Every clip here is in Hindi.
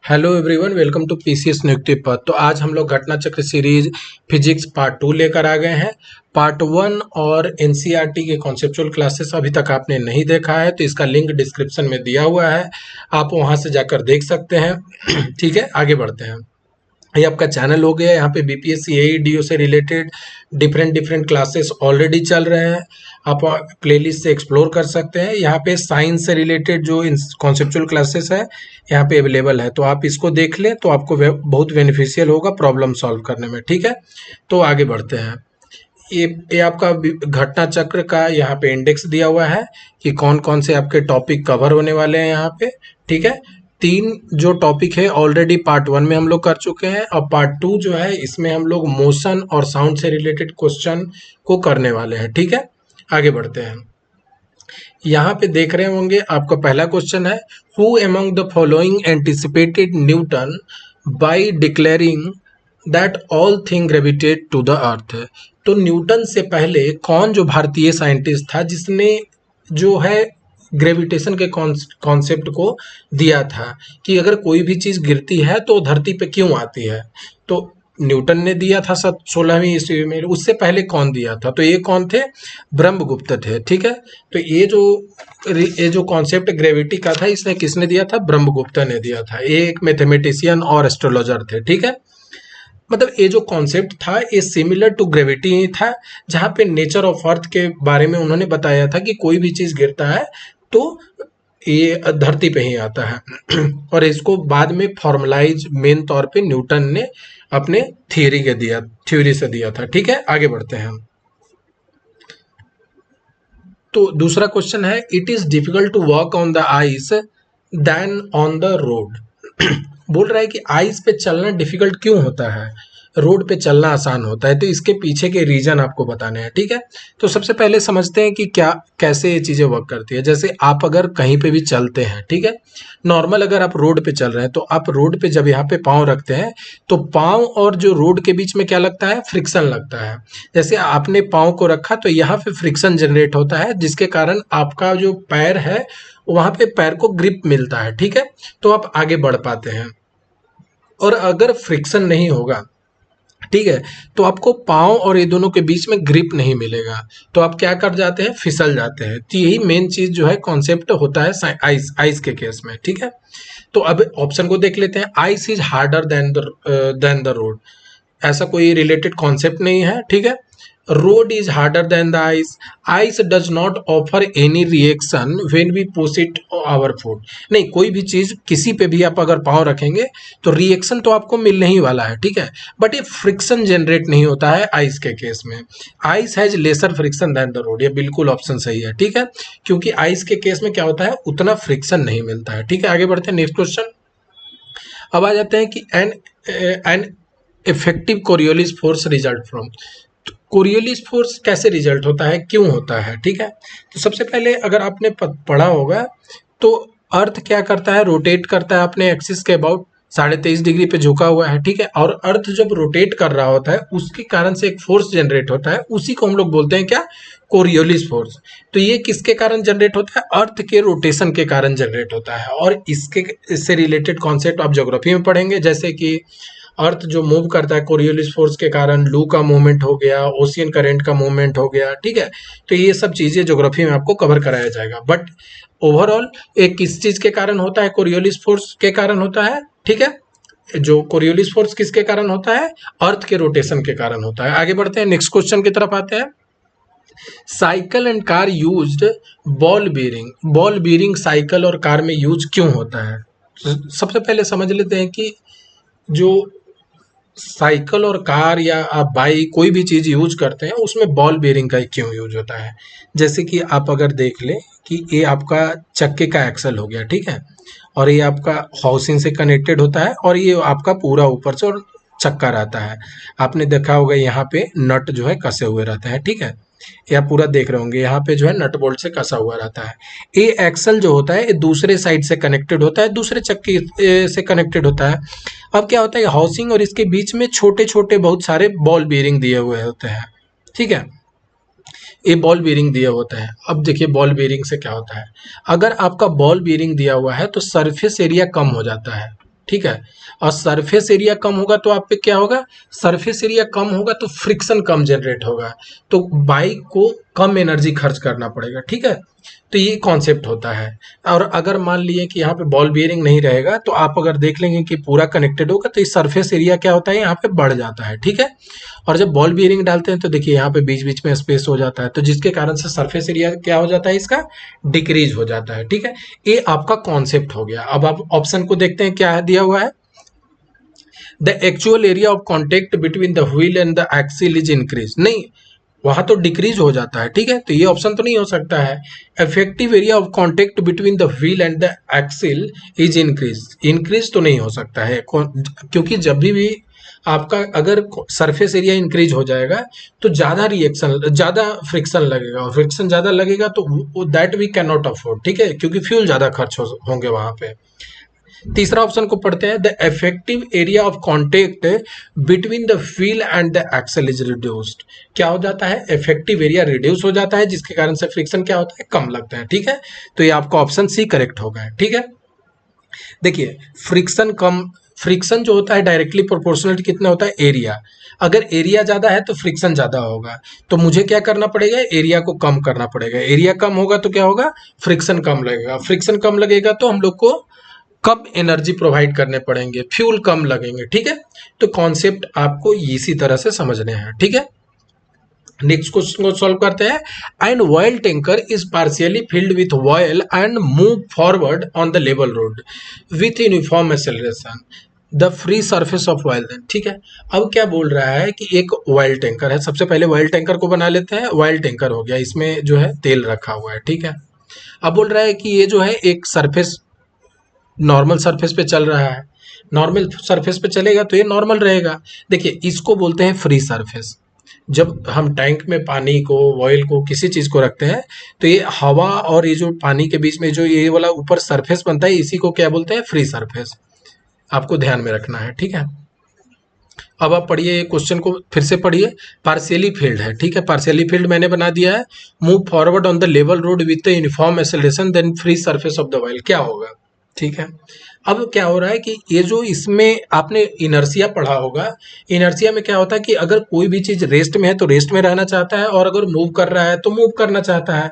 Hello everyone, welcome to PCS नियुक्ति पद। तो आज हम लोग घटना चक्र सीरीज फिजिक्स पार्ट 2 लेकर आ गए हैं। पार्ट 1 और एनसीईआरटी के कॉन्सेप्चुअल क्लासेस अभी तक आपने नहीं देखा है तो इसका लिंक डिस्क्रिप्शन में दिया हुआ है, आप वहां से जाकर देख सकते हैं। ठीक है, आगे बढ़ते हैं। ये आपका चैनल हो गया। यहाँ पे बीपीएससी एईडीओ से related different different classes already चल रहे हैं, आप प्लेलिस्ट से एक्सप्लोर कर सकते हैं। यहाँ पे साइंस से रिलेटेड जो कॉन्सेप्चुअल क्लासेस है यहाँ पे अवेलेबल है, तो आप इसको देख लें तो आपको बहुत बेनिफिशियल होगा प्रॉब्लम सॉल्व करने में। ठीक है, तो आगे बढ़ते हैं। ये आपका घटना चक्र का यहाँ पे इंडेक्स दिया हुआ है कि कौन कौन से आपके टॉपिक कवर होने वाले हैं यहाँ पे। ठीक है, 3 जो टॉपिक है ऑलरेडी पार्ट 1 में हम लोग कर चुके हैं, और पार्ट 2 जो है इसमें हम लोग मोशन और साउंड से रिलेटेड क्वेश्चन को करने वाले हैं। ठीक है, आगे बढ़ते हैं। यहाँ पे देख रहे होंगे आपका पहला क्वेश्चन है, who among the following anticipated Newton by declaring that all thing gravitate to the earth. तो न्यूटन से पहले कौन जो भारतीय साइंटिस्ट था जिसने जो है ग्रेविटेशन के कॉन्सेप्ट को दिया था कि अगर कोई भी चीज गिरती है तो धरती पे क्यों आती है? तो न्यूटन ने दिया था 16वीं ईस्वी में। उससे पहले कौन दिया था? तो ये कौन थे? ब्रह्मगुप्त थे। ठीक है, तो ये जो कॉन्सेप्ट ग्रेविटी का था इसने किसने दिया था? ब्रह्मगुप्त ने दिया था। ये एक मैथमेटिशियन और एस्ट्रोलॉजर थे। ठीक है, मतलब ये जो कॉन्सेप्ट था ये सिमिलर टू ग्रेविटी ही था, जहाँ पे नेचर ऑफ अर्थ के बारे में उन्होंने बताया था कि कोई भी चीज गिरता है तो ये धरती पे ही आता है। और इसको बाद में फॉर्मलाइज मेन तौर पे न्यूटन ने अपने थ्योरी से दिया था। ठीक है, आगे बढ़ते हैं हम। तो दूसरा क्वेश्चन है, it is difficult to walk on the ice than on the road. बोल रहा है कि आइस पे चलना डिफिकल्ट क्यों होता है, रोड पे चलना आसान होता है। तो इसके पीछे के रीजन आपको बताने हैं। ठीक है, तो सबसे पहले समझते हैं कि क्या कैसे ये चीजें वर्क करती है। जैसे आप अगर कहीं पे भी चलते हैं, ठीक है, नॉर्मल अगर आप रोड पे चल रहे हैं तो आप रोड पे जब यहाँ पे पाँव रखते हैं तो पाँव और जो रोड के बीच में क्या लगता है? फ्रिक्शन लगता है। जैसे आपने पाँव को रखा तो यहाँ पे फ्रिक्शन जनरेट होता है, जिसके कारण आपका जो पैर है वहां पे पैर को ग्रिप मिलता है। ठीक है, तो आप आगे बढ़ पाते हैं। और अगर फ्रिक्शन नहीं होगा, ठीक है, तो आपको पाँव और ये दोनों के बीच में ग्रिप नहीं मिलेगा, तो आप क्या कर जाते हैं? फिसल जाते हैं। तो यही मेन चीज जो है कॉन्सेप्ट होता है आइस के केस में। ठीक है, तो अब ऑप्शन को देख लेते हैं। Ice is harder than the road, ऐसा कोई रिलेटेड कॉन्सेप्ट नहीं है। ठीक है, road is harder than the ice, ice does not offer any reaction when we push it our foot. नहीं, कोई भी चीज किसी पे भी आप अगर पाँव रखेंगे तो रिएक्शन तो आपको मिलने ही वाला है। ठीक है, बट ये फ्रिक्शन जनरेट नहीं होता है आइस के केस में। Ice has lesser friction than the road, ये बिल्कुल ऑप्शन सही है। ठीक है, क्योंकि आइस के केस में क्या होता है, उतना फ्रिक्शन नहीं मिलता है। ठीक है, आगे बढ़ते हैं। नेक्स्ट क्वेश्चन अब आ जाते हैं कि an effective Coriolis force result from. Coriolis force कैसे रिजल्ट होता है, क्यों होता है? ठीक है, तो सबसे पहले अगर आपने पढ़ा होगा तो अर्थ क्या करता है? रोटेट करता है अपने एक्सिस के अबाउट 23.5 डिग्री पे झुका हुआ है। ठीक है, और अर्थ जब रोटेट कर रहा होता है उसके कारण से एक फोर्स जनरेट होता है, उसी को हम लोग बोलते हैं क्या? Coriolis force. तो ये किसके कारण जनरेट होता है? अर्थ के रोटेशन के कारण जनरेट होता है। और इससे रिलेटेड कॉन्सेप्ट आप ज्योग्राफी में पढ़ेंगे, जैसे कि अर्थ जो मूव करता है कोरियोलिस फोर्स के कारण, लू का मूवमेंट हो गया, ओशियन करंट का मूवमेंट हो गया। ठीक है, तो ये सब चीजें ज्योग्राफी में आपको कवर कराया जाएगा। बट ओवरऑल एक किस चीज के कारण होता है? कोरियोलिस फोर्स के कारण होता है। ठीक है, जो कोरियोलिस फोर्स किसके कारण होता है? अर्थ के रोटेशन के कारण होता है। आगे बढ़ते हैं, नेक्स्ट क्वेश्चन की तरफ आते हैं। Cycle and car used ball bearing. Ball bearing cycle और कार में यूज क्यों होता है? सबसे पहले समझ लेते हैं कि जो साइकिल और कार या आप बाइक कोई भी चीज यूज करते हैं उसमें बॉल बेयरिंग का क्यों यूज होता है? जैसे कि आप अगर देख लें कि ये आपका चक्के का एक्सल हो गया, ठीक है, और ये आपका हाउसिंग से कनेक्टेड होता है, और ये आपका पूरा ऊपर से और चक्का रहता है। आपने देखा होगा यहाँ पे नट जो है कसे हुए रहते हैं। ठीक है, ये आप पूरा देख रहे होंगे, यहाँ पे जो है नट बोल्ट से कसा हुआ रहता है। ये एक्सल जो होता है ये दूसरे साइड से कनेक्टेड होता है, दूसरे चक्के से कनेक्टेड होता है। अब क्या होता है, हाउसिंग और इसके बीच में छोटे छोटे बहुत सारे बॉल बेयरिंग दिए हुए होते हैं। ठीक है, ये बॉल बेयरिंग दिया होता है। अब देखिए बॉल बेयरिंग से क्या होता है, अगर आपका बॉल बेयरिंग दिया हुआ है तो सरफेस एरिया कम हो जाता है। ठीक है। और सरफेस एरिया कम होगा तो आप पे क्या होगा, सरफेस एरिया कम होगा तो फ्रिक्शन कम जनरेट होगा, तो बाइक को कम एनर्जी खर्च करना पड़ेगा, ठीक है। तो ये कॉन्सेप्ट होता है। और अगर मान लिए कि यहाँ पे बॉल बियरिंग नहीं रहेगा तो आप अगर देख लेंगे कि पूरा कनेक्टेड होगा तो इस सरफेस एरिया क्या होता है, यहाँ पे बढ़ जाता है, ठीक है। और जब बॉल बियरिंग डालते हैं तो देखिए यहाँ पे बीच बीच में स्पेस हो जाता है, तो जिसके कारण से सरफेस एरिया क्या हो जाता है, इसका डिक्रीज हो जाता है, ठीक है। ये आपका कॉन्सेप्ट हो गया। अब आप ऑप्शन को देखते हैं क्या दिया हुआ है, the actual area of contact between the wheel and the axle is increase, नहीं वहां तो डिक्रीज हो जाता है, ठीक है। तो ये ऑप्शन तो नहीं हो सकता है। Effective area of contact between the wheel and the axle is increase, increase तो नहीं हो सकता है, क्योंकि जब भी आपका अगर सरफेस एरिया इंक्रीज हो जाएगा तो ज्यादा रिएक्शन, ज्यादा फ्रिक्शन लगेगा, और फ्रिक्शन ज्यादा लगेगा तो that we can not afford, ठीक है, क्योंकि फ्यूल ज्यादा खर्च होंगे वहां पे। तीसरा ऑप्शन को पढ़ते हैं, the effective area of contact between the wheel and the axle is reduced, क्या हो जाता है, इफेक्टिव एरिया रिड्यूस हो जाता है, जिसके कारण से फ्रिक्शन क्या होता है, कम लगता है, ठीक है। तो ये आपका ऑप्शन सी करेक्ट होगा, ठीक है। देखिए फ्रिक्शन कम, फ्रिक्शन जो होता है डायरेक्टली प्रोपोर्शनल कितना होता है, एरिया, अगर एरिया ज्यादा है तो फ्रिक्शन ज्यादा होगा, तो मुझे क्या करना पड़ेगा, एरिया को कम करना पड़ेगा, एरिया कम होगा तो क्या होगा, फ्रिक्शन कम लगेगा, फ्रिक्शन कम लगेगा तो हम लोग को कम एनर्जी प्रोवाइड करने पड़ेंगे, फ्यूल कम लगेंगे, ठीक है। तो कॉन्सेप्ट आपको इसी तरह से समझने हैं, ठीक है। नेक्स्ट क्वेश्चन को सॉल्व करते हैं, and oil tanker is partially filled with oil and move forward on the level road with uniform acceleration, the free surface of oil, ठीक है। अब क्या बोल रहा है कि एक ऑयल टैंकर है, सबसे पहले ऑयल टैंकर को बना लेते हैं, ऑयल टैंकर हो गया, इसमें जो है तेल रखा हुआ है, ठीक है। अब बोल रहा है कि ये जो है एक सरफेस, नॉर्मल सरफेस पे चल रहा है, नॉर्मल सरफेस पे चलेगा तो ये नॉर्मल रहेगा। देखिए इसको बोलते हैं फ्री सरफेस। जब हम टैंक में पानी को, ऑयल को, किसी चीज को रखते हैं तो ये हवा और ये जो पानी के बीच में जो ये वाला ऊपर सरफेस बनता है, इसी को क्या बोलते हैं, फ्री सरफेस। आपको ध्यान में रखना है, ठीक है। अब आप पढ़िए क्वेश्चन को, फिर से पढ़िए, पार्शियली फील्ड है, ठीक है, पार्शियली फील्ड मैंने बना दिया है, move forward on the level road with uniform acceleration then free surface of the oil, क्या होगा, ठीक है। अब क्या हो रहा है कि ये जो इसमें आपने इनर्सिया पढ़ा होगा, इनर्सिया में क्या होता है कि अगर कोई भी चीज रेस्ट में है तो रेस्ट में रहना चाहता है, और अगर मूव कर रहा है तो मूव करना चाहता है।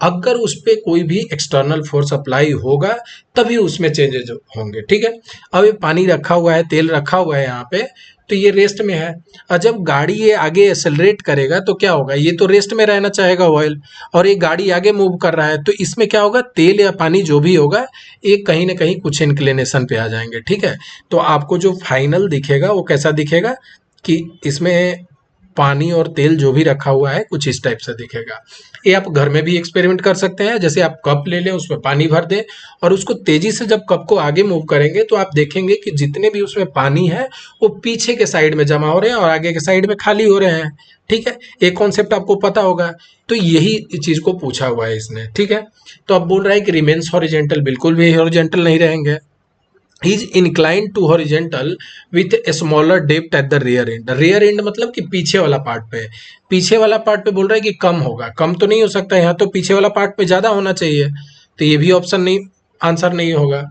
अगर उस पर कोई भी एक्सटर्नल फोर्स अप्लाई होगा तभी उसमें चेंजेज होंगे, ठीक है। अब ये पानी रखा हुआ है, तेल रखा हुआ है यहाँ पे, तो ये रेस्ट में है, और जब गाड़ी ये आगे एक्सेलरेट करेगा तो क्या होगा, ये तो रेस्ट में रहना चाहेगा ऑयल, और ये गाड़ी आगे मूव कर रहा है तो इसमें क्या होगा, तेल या पानी जो भी होगा ये कहीं ना कहीं कुछ इंक्लिनेशन पे आ जाएंगे, ठीक है। तो आपको जो फाइनल दिखेगा वो कैसा दिखेगा कि इसमें पानी और तेल जो भी रखा हुआ है कुछ इस टाइप से दिखेगा। ये आप घर में भी एक्सपेरिमेंट कर सकते हैं, जैसे आप कप ले लें, उसमें पानी भर दें और उसको तेजी से जब कप को आगे मूव करेंगे तो आप देखेंगे कि जितने भी उसमें पानी है वो पीछे के साइड में जमा हो रहे हैं और आगे के साइड में खाली हो रहे हैं, ठीक है। एक कॉन्सेप्ट आपको पता होगा, तो यही चीज को पूछा हुआ है इसने, ठीक है। तो अब बोल रहा है कि रिमेन्स हॉरिजेंटल, बिल्कुल भी हॉरिजेंटल नहीं रहेंगे, is inclined to horizontal with a smaller depth at the rear end, rear end मतलब कि पीछे वाला पार्ट पे, पीछे वाला पार्ट पे बोल रहा है कि कम होगा, कम तो नहीं हो सकता, यहाँ तो पीछे वाला पार्ट पे ज्यादा होना चाहिए, तो ये भी ऑप्शन नहीं, आंसर नहीं होगा।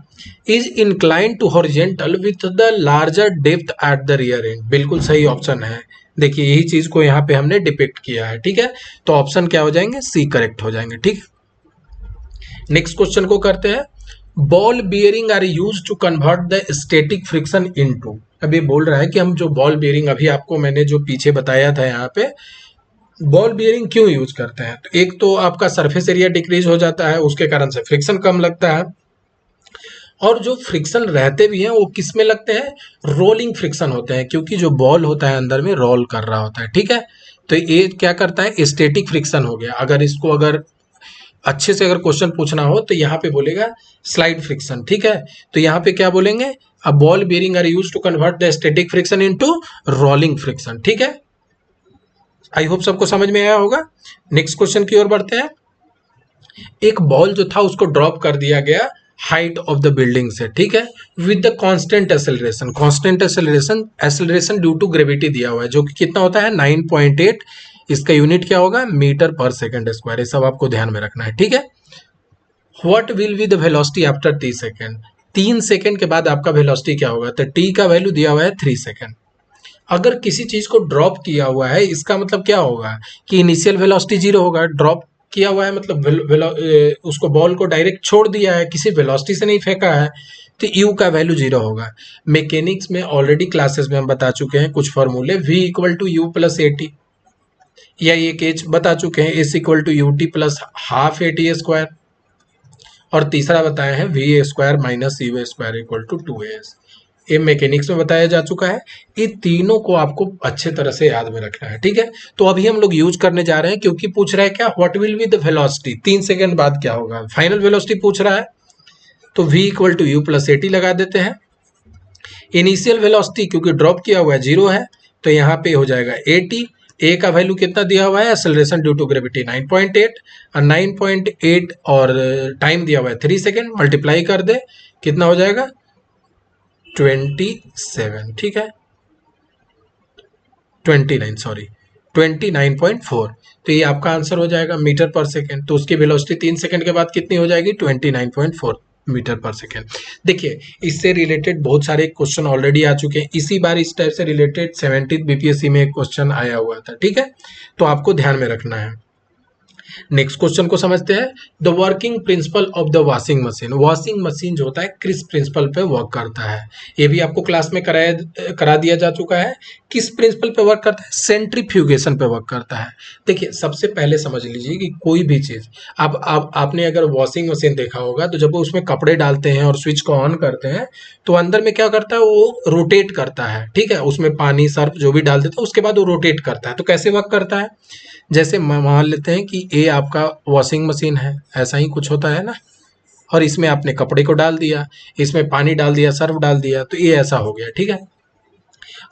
Is incline to horizontal with the larger depth at the rear end, बिल्कुल सही ऑप्शन है। देखिए यही चीज को यहाँ पे हमने डिपिक्ट किया है, ठीक है। तो ऑप्शन क्या हो जाएंगे, सी करेक्ट हो जाएंगे, ठीक। नेक्स्ट क्वेश्चन को करते हैं, ball bearing are use to convert the static friction into, अब ये बोल रहा है कि हम जो बॉल बियरिंग, अभी आपको मैंने जो पीछे बताया था यहाँ पे, बॉल बियरिंग क्यों यूज करते हैं, तो एक तो आपका सरफेस एरिया डिक्रीज हो जाता है, उसके कारण से फ्रिक्शन कम लगता है, और जो फ्रिक्शन रहते भी हैं वो किस में लगते हैं, रोलिंग फ्रिक्शन होते हैं, क्योंकि जो बॉल होता है अंदर में रोल कर रहा होता है, ठीक है। तो ये क्या करता है, स्टैटिक फ्रिक्शन हो गया। अगर इसको अगर अच्छे से अगर क्वेश्चन पूछना हो तो यहाँ पे बोलेगा स्लाइड फ्रिक्शन, ठीक है। तो यहाँ पे क्या बोलेंगे, a ball bearing are use to convert the static friction into rolling friction, ठीक है। आई होप सबको समझ में आया होगा। नेक्स्ट क्वेश्चन की ओर बढ़ते हैं, एक बॉल जो था उसको ड्रॉप कर दिया गया हाइट ऑफ द बिल्डिंग से, ठीक है, with the constant acceleration, constant acceleration, acceleration due to gravity दिया हुआ है, जो कि कितना होता है 9.8, इसका यूनिट क्या होगा, मीटर पर सेकंड स्क्वायर, ये सब आपको ध्यान में रखना है, ठीक है। What will be the velocity after 30 second, 3 second के बाद आपका वेलोसिटी क्या होगा, तो टी का वैल्यू दिया हुआ है 3 सेकंड। अगर किसी चीज को ड्रॉप किया हुआ है इसका मतलब क्या होगा कि इनिशियल वेलोसिटी जीरो होगा। ड्रॉप किया हुआ है मतलब उसको बॉल को डायरेक्ट छोड़ दिया है, किसी वेलोसिटी से नहीं फेंका है, तो यू का वैल्यू जीरो होगा। मैकेनिक्स में ऑलरेडी क्लासेस में हम बता चुके हैं कुछ फॉर्मूले, v equal to u plus a t, या एक एच बता चुके हैं, s equal to u t plus half a t square, और तीसरा बताया है v a square minus u a square equal to 2as। ये मैकेनिक्स में बताया जा चुका है। ये तीनों को आपको अच्छे तरह से याद में रखना है, ठीक है। तो अभी हम लोग यूज करने जा रहे हैं, क्योंकि पूछ रहा है क्या, what will be the velocity, 3 second बाद क्या होगा, फाइनल वेलोसिटी पूछ रहा है। तो v equal to u plus a t लगा देते हैं। इनिशियल वेलोसिटी क्योंकि ड्रॉप किया हुआ है जीरो है, तो यहाँ पे हो जाएगा ए टी। ए का वैल्यू कितना दिया हुआ है, एक्सेलरेशन ड्यू टू ग्रेविटी 9.8, और 9.8 और टाइम दिया हुआ है 3 सेकेंड, मल्टीप्लाई कर दे कितना हो जाएगा 27, ठीक है 29.4। तो ये आपका आंसर हो जाएगा मीटर पर सेकेंड। तो उसकी वेलोसिटी 3 सेकेंड के बाद कितनी हो जाएगी 29.4 मीटर पर सेकेंड। देखिए इससे रिलेटेड बहुत सारे क्वेश्चन ऑलरेडी आ चुके हैं, इसी बार इस टाइप से रिलेटेड 17th बीपीएससी में एक क्वेश्चन आया हुआ था, ठीक है। तो आपको ध्यान में रखना है। नेक्स्ट क्वेश्चन को समझते हैं। The working principle of the washing machine. Washing machine जो होता है किस प्रिंसिपल पे वर्क करता है, ये भी आपको क्लास में करा दिया जा चुका है। किस प्रिंसिपल पे वर्क करता है, सेंट्रीफ्यूगेशन पे वर्क करता है। देखिए सबसे पहले समझ लीजिए कि कोई भी चीज आपने अगर वॉशिंग मशीन देखा होगा, तो जब वो उसमें कपड़े डालते हैं और स्विच को ऑन करते हैं, तो अंदर में क्या करता है, वो रोटेट करता है, ठीक है। उसमें पानी सर्फ जो भी डाल देता है उसके बाद वो रोटेट करता है। तो कैसे वर्क करता है, जैसे मान लेते हैं कि ये आपका वॉशिंग मशीन है, ऐसा ही कुछ होता है ना, और इसमें आपने कपड़े को डाल दिया, इसमें पानी डाल दिया, सर्फ डाल दिया, तो ये ऐसा हो गया, ठीक है।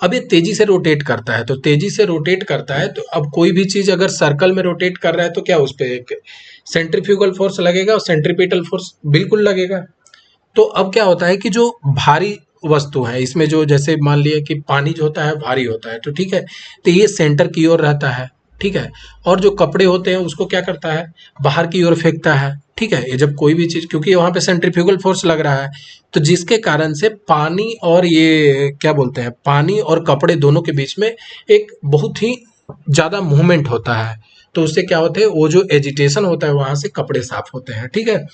अब ये तेजी से रोटेट करता है, तो तेजी से रोटेट करता है, तो अब कोई भी चीज अगर सर्कल में रोटेट कर रहा है तो क्या उस पर एक सेंट्रीफ्यूगल फोर्स लगेगा और सेंट्रीपिटल फोर्स बिल्कुल लगेगा। तो अब क्या होता है कि जो भारी वस्तु है इसमें, जो जैसे मान लिया कि पानी जो होता है भारी होता है, तो ठीक है, तो ये सेंटर की ओर रहता है, ठीक है। और जो कपड़े होते हैं उसको क्या करता है, बाहर की ओर फेंकता है, ठीक है। ये जब कोई भी चीज, क्योंकि वहां पे सेंट्रीफ्यूगल फोर्स लग रहा है, तो जिसके कारण से पानी और ये क्या बोलते हैं, पानी और कपड़े दोनों के बीच में एक बहुत ही ज्यादा मूवमेंट होता है। तो उससे क्या होता है, वो जो एजिटेशन होता है वहां से कपड़े साफ होते हैं, ठीक है।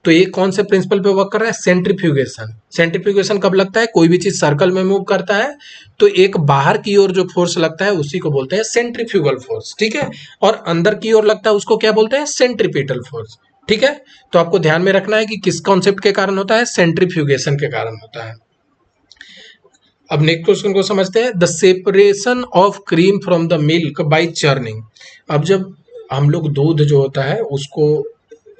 तो ये कौन से प्रिंसिपल पे वर्क कर रहा है, सेंट्रीफ्यूगेशन। सेंट्रीफ्यूगेशन कब लगता है, कोई भी चीज सर्कल में मूव करता है तो एक बाहर की ओर जो फोर्स लगता है उसी को बोलते हैं सेंट्रीफ्यूगल फोर्स, ठीक है। और अंदर की ओर लगता है उसको क्या बोलते हैं, सेंट्रीपिटल फोर्स, ठीक है। तो आपको ध्यान में रखना है कि किस कॉन्सेप्ट के कारण होता है, सेंट्रीफ्यूगेशन के कारण होता है। अब नेक्स्ट क्वेश्चन को समझते हैं। The separation of cream from the milk bye churning. अब जब हम लोग दूध जो होता है उसको,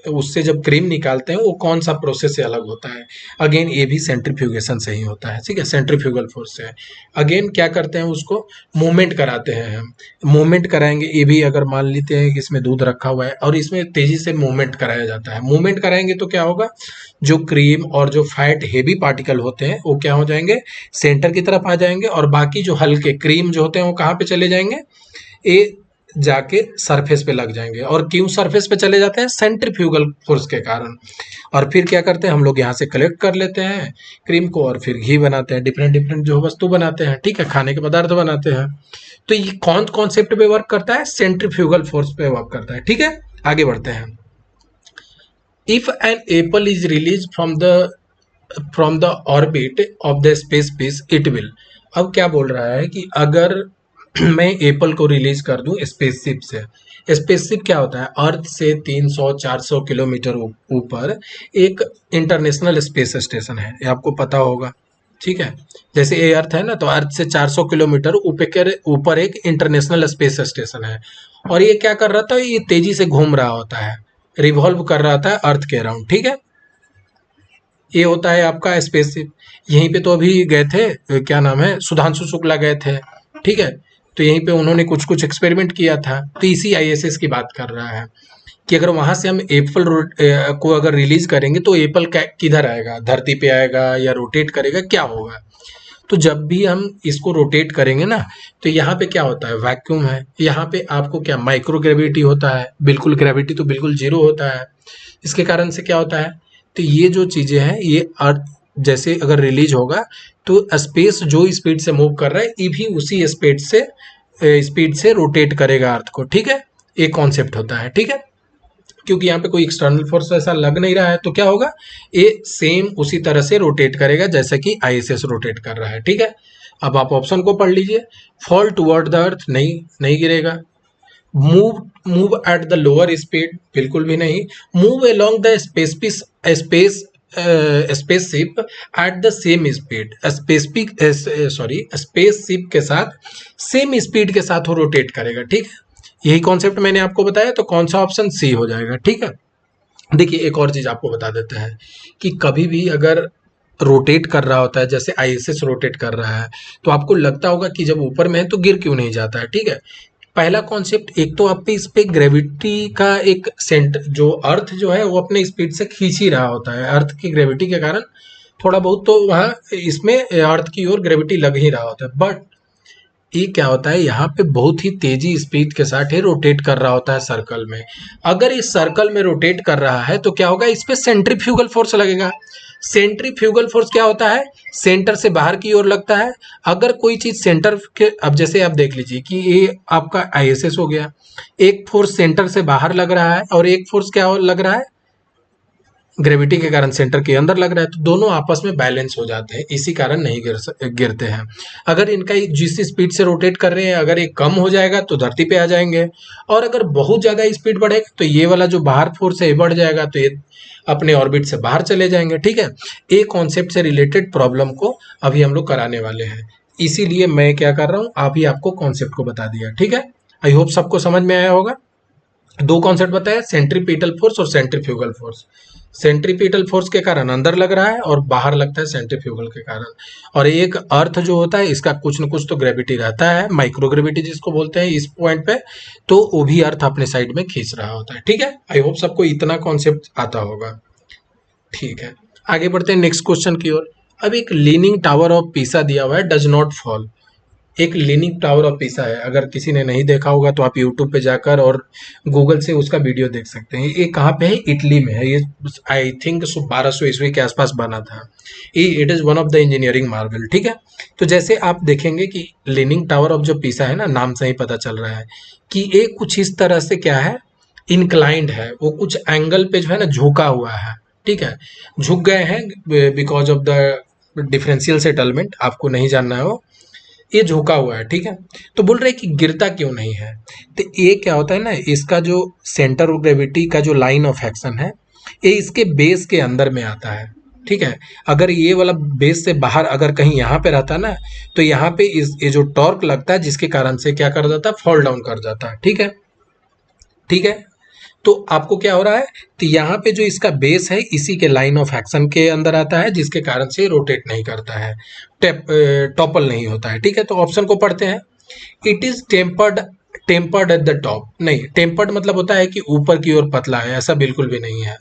उससे जब क्रीम निकालते हैं वो कौन सा प्रोसेस से अलग होता है, अगेन ये भी सेंट्रीफ्यूगेशन से ही होता है, ठीक है, सेंट्रीफ्यूगल फोर्स से। अगेन क्या करते हैं, उसको मूवमेंट कराते हैं हम, मूवमेंट कराएंगे। ये भी अगर मान लेते हैं कि इसमें दूध रखा हुआ है और इसमें तेजी से मूवमेंट कराया जाता है, मूवमेंट कराएंगे तो क्या होगा, जो क्रीम और जो फैट हेवी पार्टिकल होते हैं वो क्या हो जाएंगे, सेंटर की तरफ आ जाएंगे, और बाकी जो हल्के क्रीम जो होते हैं वो कहाँ पे चले जाएंगे, ये जाके सरफेस पे लग जाएंगे। और क्यों सरफेस पे चले जाते हैं, सेंट्रीफ्यूगल फोर्स के कारण। और फिर क्या करते हैं हम लोग, यहाँ से कलेक्ट कर लेते हैं क्रीम को और फिर घी बनाते हैं, डिफरेंट डिफरेंट जो वस्तु बनाते हैं, ठीक है, खाने के पदार्थ बनाते हैं। तो ये कौन कॉन्सेप्ट पे वर्क करता है, सेंट्रीफ्यूगल फोर्स पे वर्क करता है, ठीक है। आगे बढ़ते हैं। If an apple is release from the orbit of the space piece it will. अब क्या बोल रहा है कि अगर मैं एप्पल को रिलीज कर दूं स्पेसशिप से। स्पेसशिप क्या होता है, अर्थ से 300-400 किलोमीटर ऊपर एक इंटरनेशनल स्पेस स्टेशन है, ये आपको पता होगा, ठीक है। जैसे ये अर्थ है ना, तो अर्थ से 400 किलोमीटर ऊपर एक इंटरनेशनल स्पेस स्टेशन है। और ये क्या कर रहा था, ये तेजी से घूम रहा होता है, रिवॉल्व कर रहा था अर्थ के अराउंड, ठीक है। ये होता है आपका स्पेसशिप। यहीं पे तो अभी गए थे, क्या नाम है, सुधांशु शुक्ला गए थे, ठीक है। तो यहीं पे उन्होंने कुछ कुछ एक्सपेरिमेंट किया था। तो इसी आईएसएस की बात कर रहा है कि अगर वहां से हम एप्पल को अगर रिलीज करेंगे तो एप्पल किधर आएगा, धरती पे आएगा या रोटेट करेगा, क्या होगा। तो जब भी हम इसको रोटेट करेंगे ना, तो यहाँ पे क्या होता है, वैक्यूम है, यहाँ पे आपको क्या माइक्रो ग्रेविटी होता है, बिल्कुल ग्रेविटी तो बिल्कुल जीरो होता है। इसके कारण से क्या होता है, तो ये जो चीजें हैं ये अर्थ जैसे अगर रिलीज होगा तो स्पेस जो स्पीड से मूव कर रहा है ये भी उसी स्पीड से रोटेट करेगा अर्थ को, ठीक है। एक कॉन्सेप्ट होता है, ठीक है। क्योंकि यहाँ पे कोई एक्सटर्नल फोर्स ऐसा लग नहीं रहा है तो क्या होगा, ये सेम उसी तरह से रोटेट करेगा जैसा कि आईएसएस रोटेट कर रहा है, ठीक है। अब आप ऑप्शन को पढ़ लीजिए। फॉल टुवर्ड द अर्थ, नहीं नहीं गिरेगा। Move move at the lower speed, बिल्कुल भी नहीं। Move along the spaceship eight the same speed, spaceship के साथ सेम स्पीड के साथ वो रोटेट करेगा, ठीक है। यही कॉन्सेप्ट मैंने आपको बताया, तो कौन सा ऑप्शन सी हो जाएगा, ठीक है। देखिए एक और चीज आपको बता देते हैं कि कभी भी अगर रोटेट कर रहा होता है, जैसे आईएसएस रोटेट कर रहा है, तो आपको लगता होगा कि जब ऊपर में है तो गिर क्यों नहीं जाता है, ठीक है। पहला कॉन्सेप्ट, एक तो आप पे इस पे ग्रेविटी का एक सेंटर, जो अर्थ जो है वो अपने स्पीड से खींच ही रहा होता है, अर्थ की ग्रेविटी के कारण थोड़ा बहुत तो वहाँ इसमें अर्थ की ओर ग्रेविटी लग ही रहा होता है। बट ये क्या होता है, यहाँ पे बहुत ही तेजी स्पीड के साथ ही रोटेट कर रहा होता है सर्कल में। अगर इस सर्कल में रोटेट कर रहा है तो क्या होगा, इस पे सेंट्रीफ्यूगल फोर्स लगेगा। सेंट्रीफ्यूगल फोर्स क्या होता है, सेंटर से बाहर की ओर लगता है। अगर कोई चीज सेंटर के, अब जैसे आप देख लीजिए कि ये आपका आईएसएस हो गया, एक फोर्स सेंटर से बाहर लग रहा है और एक फोर्स क्या लग रहा है, ग्रेविटी के कारण सेंटर के अंदर लग रहा है, तो दोनों आपस में बैलेंस हो जाते हैं, इसी कारण नहीं गिरते हैं। अगर इनका जिस स्पीड से रोटेट कर रहे हैं, अगर ये कम हो जाएगा तो धरती पे आ जाएंगे, और अगर बहुत ज्यादा स्पीड बढ़ेगा तो ये वाला जो बाहर फोर्स है ये बढ़ जाएगा, तो ये अपने ऑर्बिट से बाहर चले जाएंगे, ठीक है। एक कॉन्सेप्ट से रिलेटेड प्रॉब्लम को अभी हम लोग कराने वाले हैं, इसीलिए मैं क्या कर रहा हूँ, अभी आपको कॉन्सेप्ट को बता दिया, ठीक है। आई होप सबको समझ में आया होगा। दो कॉन्सेप्ट बताया, सेंट्रीपिटल फोर्स और सेंट्रीफ्यूगल फोर्स। सेंट्रीपिटल फोर्स के कारण अंदर लग रहा है और बाहर लगता है सेंट्रीफ्यूगल के कारण। और एक अर्थ जो होता है इसका कुछ न कुछ तो ग्रेविटी रहता है, माइक्रोग्रेविटी जिसको बोलते हैं इस पॉइंट पे, तो वो भी अर्थ अपने साइड में खींच रहा होता है, ठीक है। आई होप सबको इतना कॉन्सेप्ट आता होगा, ठीक है। आगे बढ़ते हैं नेक्स्ट क्वेश्चन की ओर। अब एक लीनिंग टावर ऑफ पीसा दिया हुआ है, डज नॉट फॉल। एक लीनिंग टावर ऑफ पीसा है, अगर किसी ने नहीं देखा होगा तो आप यूट्यूब पे जाकर और गूगल से उसका वीडियो देख सकते हैं। ये कहाँ पे है, इटली में है। ये आई थिंक 1200 ईस्वी के आसपास बना था। It is one of the engineering Marvel, ठीक है। तो जैसे आप देखेंगे कि लीनिंग टावर ऑफ जो पीसा है ना, नाम से ही पता चल रहा है कि ये कुछ इस तरह से क्या है, इंक्लाइंड है, वो कुछ एंगल पे जो है ना झुका हुआ है, ठीक है। झुक गए हैं because of the differential settlement, आपको नहीं जानना है वो, ये झुका हुआ है, ठीक है। तो बोल रहे हैं कि गिरता क्यों नहीं है, तो ये क्या होता है ना, इसका जो सेंटर ऑफ ग्रेविटी का जो लाइन ऑफ एक्शन है ये इसके बेस के अंदर में आता है, ठीक है। अगर ये वाला बेस से बाहर अगर कहीं यहाँ पे रहता ना, तो यहाँ पे ये जो टॉर्क लगता है जिसके कारण से क्या कर जाता है, फॉल डाउन कर जाता है, ठीक है, ठीक है। तो आपको क्या हो रहा है, तो यहाँ पे जो इसका बेस है इसी के लाइन ऑफ एक्शन के अंदर आता है, जिसके कारण से रोटेट नहीं करता है, टॉपल नहीं होता है, ठीक है। तो ऑप्शन को पढ़ते हैं। It is tempered at the top, नहीं, टेम्पर्ड मतलब होता है कि ऊपर की ओर पतला है, ऐसा बिल्कुल भी नहीं है,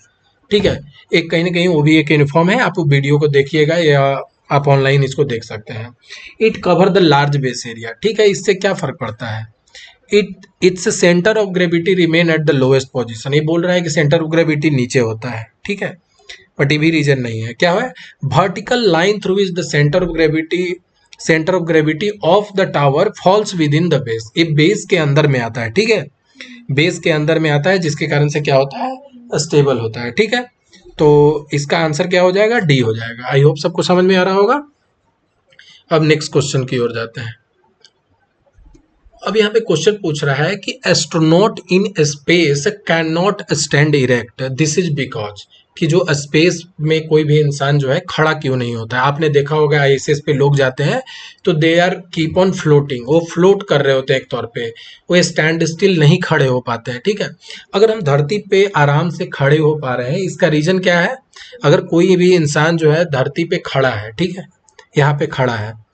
ठीक है। एक कहीं ना कहीं वो भी एक यूनिफॉर्म है, आप वीडियो को देखिएगा या आप ऑनलाइन इसको देख सकते हैं। It cover the large base area, ठीक है। इससे क्या फर्क पड़ता है, its centre of gravity remain at the lowest position. ये बोल रहा है कि सेंटर ऑफ ग्रेविटी नीचे होता है, ठीक है, बट ये भी रीजन नहीं है। क्या है, vertical line through is the centre of gravity of the tower falls with in the base. ये बेस के अंदर में आता है, ठीक है, बेस के अंदर में आता है, जिसके कारण से क्या होता है, स्टेबल होता है, ठीक है। तो इसका आंसर क्या हो जाएगा, डी हो जाएगा। आई होप सबको समझ में आ रहा होगा। अब नेक्स्ट क्वेश्चन की ओर जाते हैं। अब यहाँ पे क्वेश्चन पूछ रहा है कि astronaut in space can not stand erect, this is because, कि जो स्पेस में कोई भी इंसान जो है खड़ा क्यों नहीं होता है। आपने देखा होगा आईएसएस पे लोग जाते हैं तो they are keep on floating, वो फ्लोट कर रहे होते हैं एक तौर पे, वो स्टैंड स्टिल नहीं खड़े हो पाते हैं, ठीक है। अगर हम धरती पे आराम से खड़े हो पा रहे हैं, इसका रीजन क्या है, अगर कोई भी इंसान जो है धरती पे खड़ा है, ठीक है, यहाँ पे खड़ा है,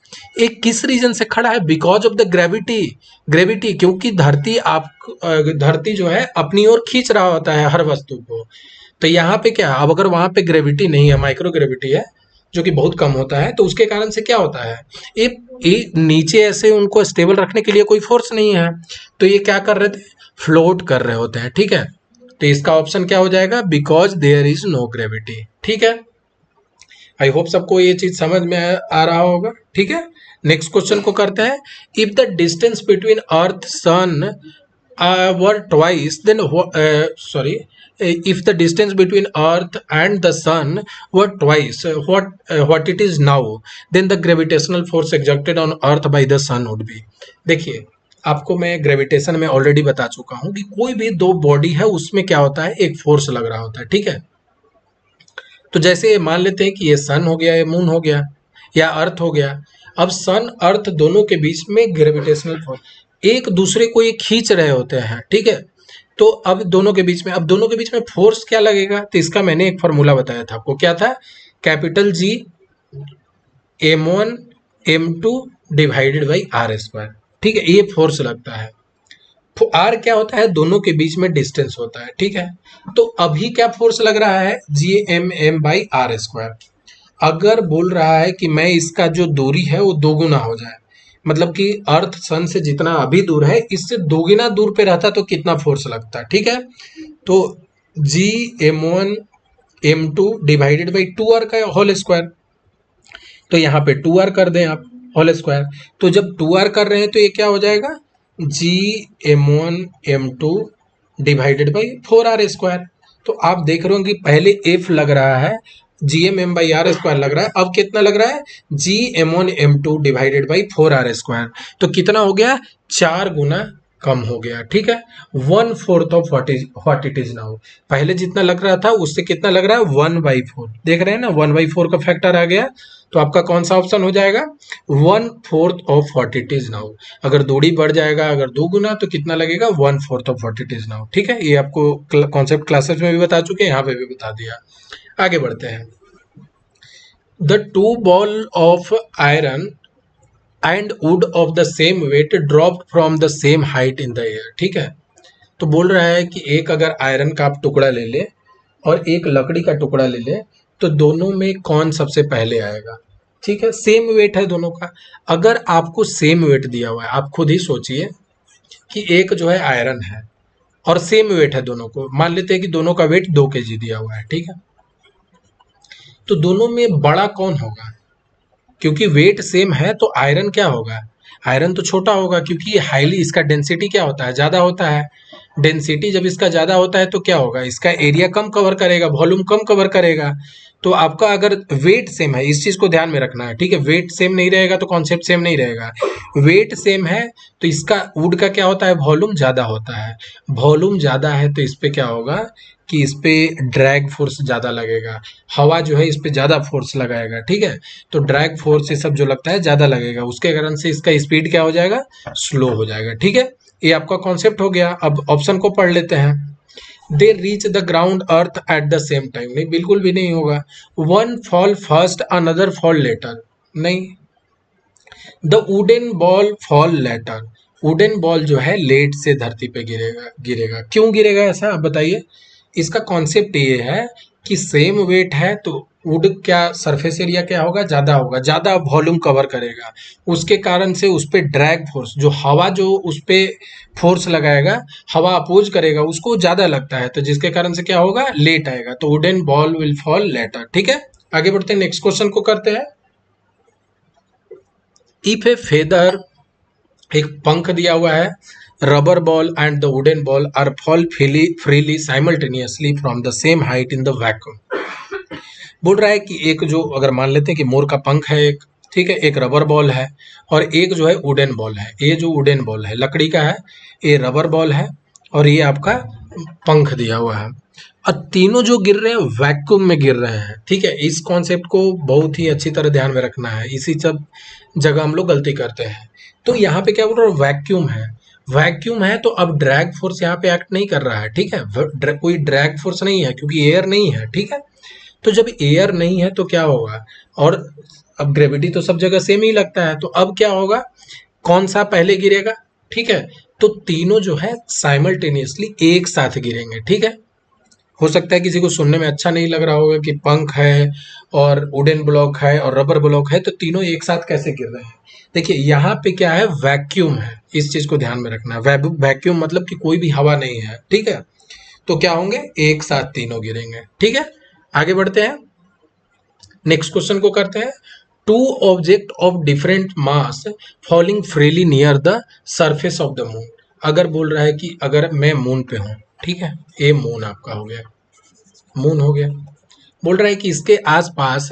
एक किस रीजन से खड़ा है, बिकॉज ऑफ द ग्रेविटी, क्योंकि धरती जो है अपनी ओर खींच रहा होता है हर वस्तु को। तो यहाँ पे क्या, अब अगर वहां पे ग्रेविटी नहीं है, माइक्रो ग्रेविटी है जो कि बहुत कम होता है, तो उसके कारण से क्या होता है, ये नीचे ऐसे उनको स्टेबल रखने के लिए कोई फोर्स नहीं है, तो ये क्या कर रहे थे, फ्लोट कर रहे होते हैं, ठीक है। तो इसका ऑप्शन क्या हो जाएगा, because there is no gravity, ठीक है। आई होप सबको ये चीज समझ में आ रहा होगा, ठीक है। नेक्स्ट क्वेश्चन को करते हैं। If the distance between earth sun were twice then sorry if the distance between earth and the sun were twice what it is now, then the gravitational force exerted on earth by the sun would be। देखिए, आपको मैं ग्रेविटेशन में ऑलरेडी बता चुका हूं कि कोई भी दो बॉडी है उसमें क्या होता है, एक फोर्स लग रहा होता है, ठीक है। तो जैसे मान लेते हैं कि ये सन हो गया, ये मून हो गया, या अर्थ हो गया। अब सन अर्थ दोनों के बीच में ग्रेविटेशनल फोर्स, एक दूसरे को ये खींच रहे होते हैं, ठीक है। तो अब दोनों के बीच में, अब दोनों के बीच में फोर्स क्या लगेगा, तो इसका मैंने एक फॉर्मूला बताया था आपको, क्या था, capital G m1 m2 divided by R square, ठीक है। ये फोर्स लगता है। आर क्या होता है, दोनों के बीच में डिस्टेंस होता है, ठीक है। तो अभी क्या फोर्स लग रहा है, G M M by R square. अगर बोल रहा है कि मैं इसका जो दूरी है वो दोगुना हो जाए, मतलब कि अर्थ सन से जितना अभी दूर है इससे दोगुना दूर पे रहता तो कितना फोर्स लगता, ठीक है। तो जी m1 m2 divided by 2r का होल स्क्वायर, तो यहाँ पे 2r कर दें आप होल स्क्वायर। तो जब 2r कर रहे हैं तो ये क्या हो जाएगा, जी m1 m2 divided by 4r square. तो आप देख रहे हो कि पहले f लग रहा है, G M M by R square लग रहा है, अब कितना लग रहा है, जी m1 m2 divided by 4r square. तो कितना हो गया, 4 गुना कम हो गया, ठीक है। 1/4 of what it is now. पहले जितना लग रहा था उससे कितना लग रहा है, 1/4। देख रहे हैं ना, 1/4 का फैक्टर आ गया। तो आपका कौन सा ऑप्शन हो जाएगा, 1/4 of what it is now. अगर दूरी बढ़ जाएगा, अगर 2 गुना, तो कितना लगेगा, 1/4 of what it is now, ठीक है। ये आपको कॉन्सेप्ट क्लासेस में भी बता चुके हैं, यहाँ पे भी बता दिया। आगे बढ़ते हैं। The two ball of iron and would of the same wait drop from the same height in the air, ठीक है। तो बोल रहा है कि एक अगर आयरन का आप टुकड़ा ले ले और एक लकड़ी का टुकड़ा ले ले, तो दोनों में कौन सबसे पहले आएगा, ठीक है। सेम वेट है दोनों का। अगर आपको सेम वेट दिया हुआ है, आप खुद ही सोचिए कि एक जो है आयरन है और सेम वेट है दोनों को, मान लेते हैं कि दोनों का वेट 2 kg दिया हुआ है, ठीक है। तो दोनों में बड़ा कौन होगा, क्योंकि वेट सेम है तो आयरन क्या होगा, आयरन तो छोटा होगा, क्योंकि ये हाईली, इसका डेंसिटी क्या होता है, ज्यादा होता है। डेंसिटी जब इसका ज्यादा होता है तो क्या होगा, इसका एरिया कम कवर करेगा, वॉल्यूम कम कवर करेगा। तो आपका अगर वेट सेम है, इस चीज को ध्यान में रखना है, ठीक है। वेट सेम नहीं रहेगा तो कॉन्सेप्ट सेम नहीं रहेगा। वेट सेम है तो इसका वुड का क्या होता है, वॉल्यूम ज्यादा होता है। वॉल्यूम ज्यादा है तो इस पे क्या होगा कि इस पे ड्रैग फोर्स ज्यादा लगेगा, हवा जो है इस पे ज्यादा फोर्स लगाएगा, ठीक है। तो ड्रैग फोर्स ये सब जो लगता है ज्यादा लगेगा, उसके कारण से इसका स्पीड क्या हो जाएगा, स्लो हो जाएगा, ठीक है। ये आपका कॉन्सेप्ट हो गया। अब ऑप्शन को पढ़ लेते हैं। They reach the ground earth at the same time, नहीं, बिल्कुल भी नहीं होगा। One fall first another fall later, नहीं। The wooden ball fall later, wooden ball जो है लेट से धरती पे गिरेगा, गिरेगा क्यों गिरेगा ऐसा आप बताइए। इसका कॉन्सेप्ट ये है कि सेम वेट है तो वुड क्या सरफेस एरिया क्या होगा, ज्यादा होगा, ज्यादा वॉल्यूम कवर करेगा, उसके कारण से उस पे ड्रैग फोर्स, जो हवा जो उस पे फोर्स लगाएगा, हवा अपोज करेगा, उसको ज्यादा लगता है, तो जिसके कारण से क्या होगा, लेट आएगा। तो wooden ball will fall later, ठीक है। आगे बढ़ते हैं, नेक्स्ट क्वेश्चन को करते हैं। इफ ए फेदर, एक पंख दिया हुआ है, rubber ball and the wooden ball are fall freely simultaneously from the same height in the vacuum. बोल रहा है कि एक जो, अगर मान लेते हैं कि मोर का पंख है एक, ठीक है, एक रबर बॉल है और एक जो है वुडन बॉल है। ये जो वुडन बॉल है लकड़ी का है, ये रबर बॉल है और ये आपका पंख दिया हुआ है, और तीनों जो गिर रहे हैं वैक्यूम में गिर रहे हैं, ठीक है। इस कॉन्सेप्ट को बहुत ही अच्छी तरह ध्यान में रखना है, इसी सब जगह हम लोग गलती करते हैं। तो यहाँ पे क्या बोल रहा है, वैक्यूम है। वैक्यूम है तो अब ड्रैग फोर्स यहाँ पे एक्ट नहीं कर रहा है, ठीक है। कोई ड्रैग फोर्स नहीं है क्योंकि एयर नहीं है, ठीक है। तो जब एयर नहीं है तो क्या होगा, और अब ग्रेविटी तो सब जगह सेम ही लगता है, तो अब क्या होगा, कौन सा पहले गिरेगा, ठीक है। तो तीनों जो है साइमल्टेनियसली एक साथ गिरेंगे, ठीक है। हो सकता है किसी को सुनने में अच्छा नहीं लग रहा होगा कि पंख है और वुडन ब्लॉक है और रबर ब्लॉक है, तो तीनों एक साथ कैसे गिर रहे हैं। देखिए यहाँ पे क्या है, वैक्यूम है, इस चीज को ध्यान में रखना है। वैक्यूम मतलब कि कोई भी हवा नहीं है, ठीक है। तो क्या होंगे, एक साथ तीनों गिरेंगे, ठीक है। आगे बढ़ते हैं। नेक्स्ट क्वेश्चन को करते हैं। Two object of different mass falling freely near the surface of the moon. अगर बोल रहा है कि अगर मैं मून पे हूं, ठीक है, ये मून आपका हो गया, मून हो गया, बोल रहा है कि इसके आसपास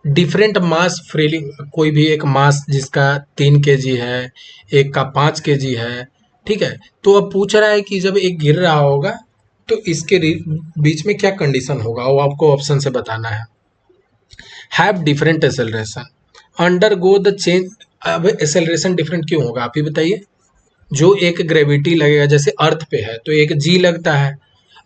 डिफरेंट मास फ्रीली, कोई भी एक मास जिसका 3 kg है, एक का 5 kg है, ठीक है। तो अब पूछ रहा है कि जब एक गिर रहा होगा तो इसके बीच में क्या कंडीशन होगा, वो आपको ऑप्शन से बताना है। Have different acceleration, undergo the change. अब एसेलरेशन डिफरेंट क्यों होगा आप ही बताइए। जो एक ग्रेविटी लगेगा, जैसे अर्थ पे है तो एक जी लगता है,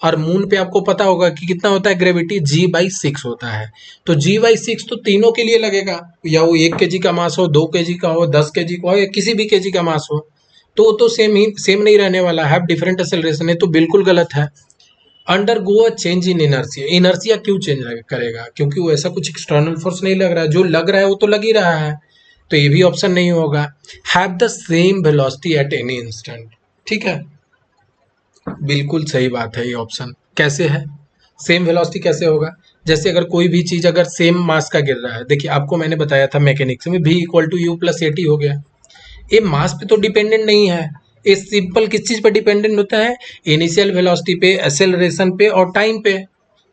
और मून पे आपको पता होगा कि कितना होता है ग्रेविटी, G/6 होता है। तो G/6 तो तीनों के लिए लगेगा, या वो 1 kg का मास हो, 2 kg का हो, 10 kg का हो, या किसी भी kg का मास हो, तो वो तो सेम नहीं रहने वाला है। डिफरेंट एक्सेलरेशन है तो बिल्कुल गलत है। Undergo a change in inertia, inertia क्यों चेंज करेगा, क्योंकि वो ऐसा कुछ एक्सटर्नल फोर्स नहीं लग रहा है, जो लग रहा है वो तो लग ही रहा है, तो ये भी ऑप्शन नहीं होगा। Have the same velocity at any instant, ठीक है, बिल्कुल सही बात है ये ऑप्शन। कैसे है सेम वेलोसिटी, कैसे होगा, जैसे अगर कोई भी चीज अगर सेम मास का गिर रहा है, देखिए आपको मैंने बताया था मैकेनिक्स में, V = U+AT हो गया, ये मास पे तो डिपेंडेंट नहीं है, ये सिंपल किस चीज पे डिपेंडेंट होता है, इनिशियल वेलोसिटी पे, एक्सेलरेशन पे और टाइम पे।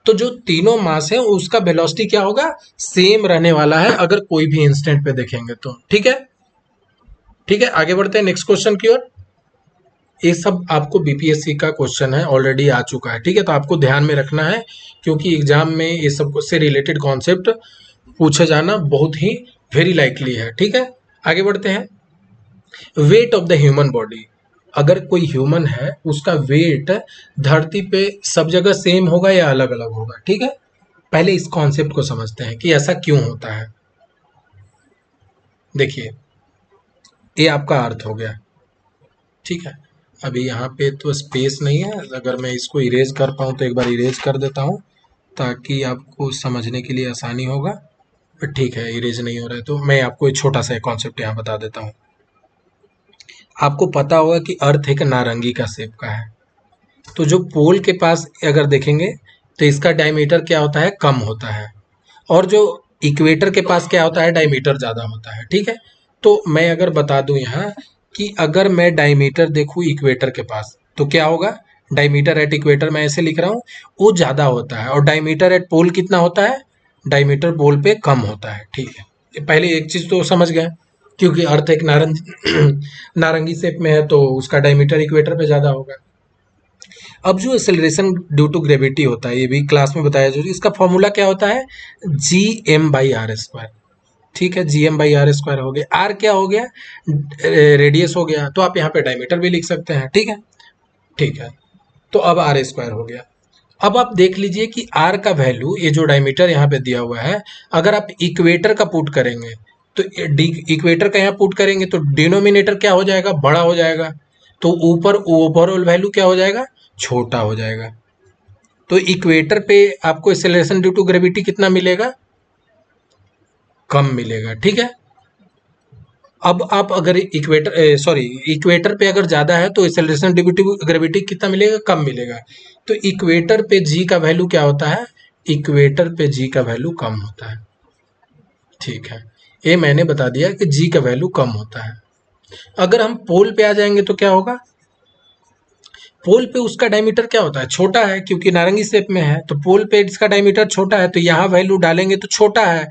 तो जो तीनों मास है उसका वेलोसिटी क्या होगा, सेम रहने वाला है, अगर कोई भी इंस्टेंट पे देखेंगे तो, ठीक है। ठीक है, आगे बढ़ते हैं नेक्स्ट क्वेश्चन की ओर। ये सब आपको बीपीएससी का क्वेश्चन है, ऑलरेडी आ चुका है, ठीक है, तो आपको ध्यान में रखना है, क्योंकि एग्जाम में ये सब से रिलेटेड कॉन्सेप्ट पूछे जाना बहुत ही वेरी लाइकली है, ठीक है। आगे बढ़ते हैं। Wait of the human body, अगर कोई ह्यूमन है उसका वेट धरती पे सब जगह सेम होगा या अलग अलग होगा, ठीक है। पहले इस कॉन्सेप्ट को समझते हैं कि ऐसा क्यों होता है। देखिए, ये आपका अर्थ हो गया, ठीक है। अभी यहाँ पे तो स्पेस नहीं है, अगर मैं इसको इरेज कर पाऊँ तो एक बार इरेज कर देता हूँ, ताकि आपको समझने के लिए आसानी होगा। पर ठीक है, इरेज नहीं हो रहा है तो मैं आपको एक छोटा सा कॉन्सेप्ट यहाँ बता देता हूँ। आपको पता होगा कि अर्थ एक नारंगी का शेप का है, तो जो पोल के पास अगर देखेंगे तो इसका डायमीटर क्या होता है, कम होता है, और जो इक्वेटर के पास क्या होता है, डायमीटर ज़्यादा होता है, ठीक है। तो मैं अगर बता दूं यहाँ कि अगर मैं डायमीटर देखूँ इक्वेटर के पास तो क्या होगा, डायमीटर एट इक्वेटर मैं ऐसे लिख रहा हूँ, वो ज़्यादा होता है, और डायमीटर एट पोल कितना होता है, डायमीटर पोल पे कम होता है, ठीक है। ये पहले एक चीज़ तो समझ गए, क्योंकि अर्थ एक नारंगी शेप में है तो उसका डायमीटर इक्वेटर पे ज़्यादा होगा। अब जो एक्सेलरेशन ड्यू टू ग्रेविटी होता है, ये भी क्लास में बताया, जो इसका फॉर्मूला क्या होता है, Gm/r², ठीक है। Gm/r² हो गया, आर क्या हो गया, रेडियस हो गया, तो आप यहाँ पे डायमीटर भी लिख सकते हैं, ठीक है। ठीक है, तो अब r² हो गया। अब आप देख लीजिए कि r का वैल्यू, ये जो डायमीटर यहाँ पे दिया हुआ है, अगर आप इक्वेटर का पुट करेंगे तो इक्वेटर का यहाँ पुट करेंगे तो डिनोमिनेटर क्या हो जाएगा, बड़ा हो जाएगा, तो ऊपर ओवरऑल वैल्यू क्या हो जाएगा, छोटा हो जाएगा। तो इक्वेटर पे आपको एक्सेलरेशन ड्यू टू ग्रेविटी कितना मिलेगा, कम मिलेगा, ठीक है। अब आप अगर इक्वेटर पे अगर ज्यादा है तो एक्सेलरेशन ड्यू टू ग्रेविटी कितना मिलेगा, कम मिलेगा। तो इक्वेटर पे जी का वैल्यू क्या होता है, इक्वेटर पे जी का वैल्यू कम होता है, ठीक है। ये मैंने बता दिया कि जी का वैल्यू कम होता है। अगर हम पोल पे आ जाएंगे तो क्या होगा, पोल पे उसका डायमीटर क्या होता है, छोटा है, क्योंकि नारंगी शेप में है, तो पोल पे इसका डायमीटर छोटा है, तो यहाँ वैल्यू डालेंगे तो छोटा है,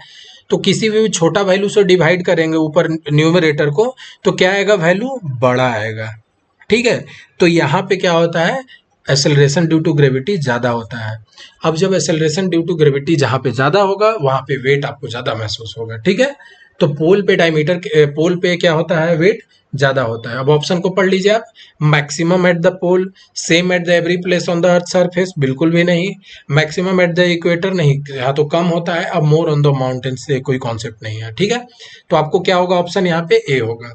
तो किसी भी छोटा वैल्यू से डिवाइड करेंगे ऊपर न्यूमरेटर को, तो क्या आएगा, वैल्यू बड़ा आएगा, ठीक है। तो यहाँ पे क्या होता है, एक्सेलरेशन ड्यू टू ग्रेविटी ज़्यादा होता है। अब जब एक्सेलरेशन ड्यू टू ग्रेविटी जहाँ पे ज़्यादा होगा वहाँ पे वेट आपको ज़्यादा महसूस होगा, ठीक है। तो पोल पे पोल पे क्या होता है, वेट ज़्यादा होता है। अब ऑप्शन को पढ़ लीजिए आप, maximum at the pole, same at the every place on the earth surface, बिल्कुल भी नहीं। मैक्सिमम एट द इक्वेटर, नहीं, यहाँ तो कम होता है। अब मोर ऑन द माउंटेन से कोई कॉन्सेप्ट नहीं है, ठीक है। तो आपको क्या होगा, ऑप्शन यहाँ पे ए होगा।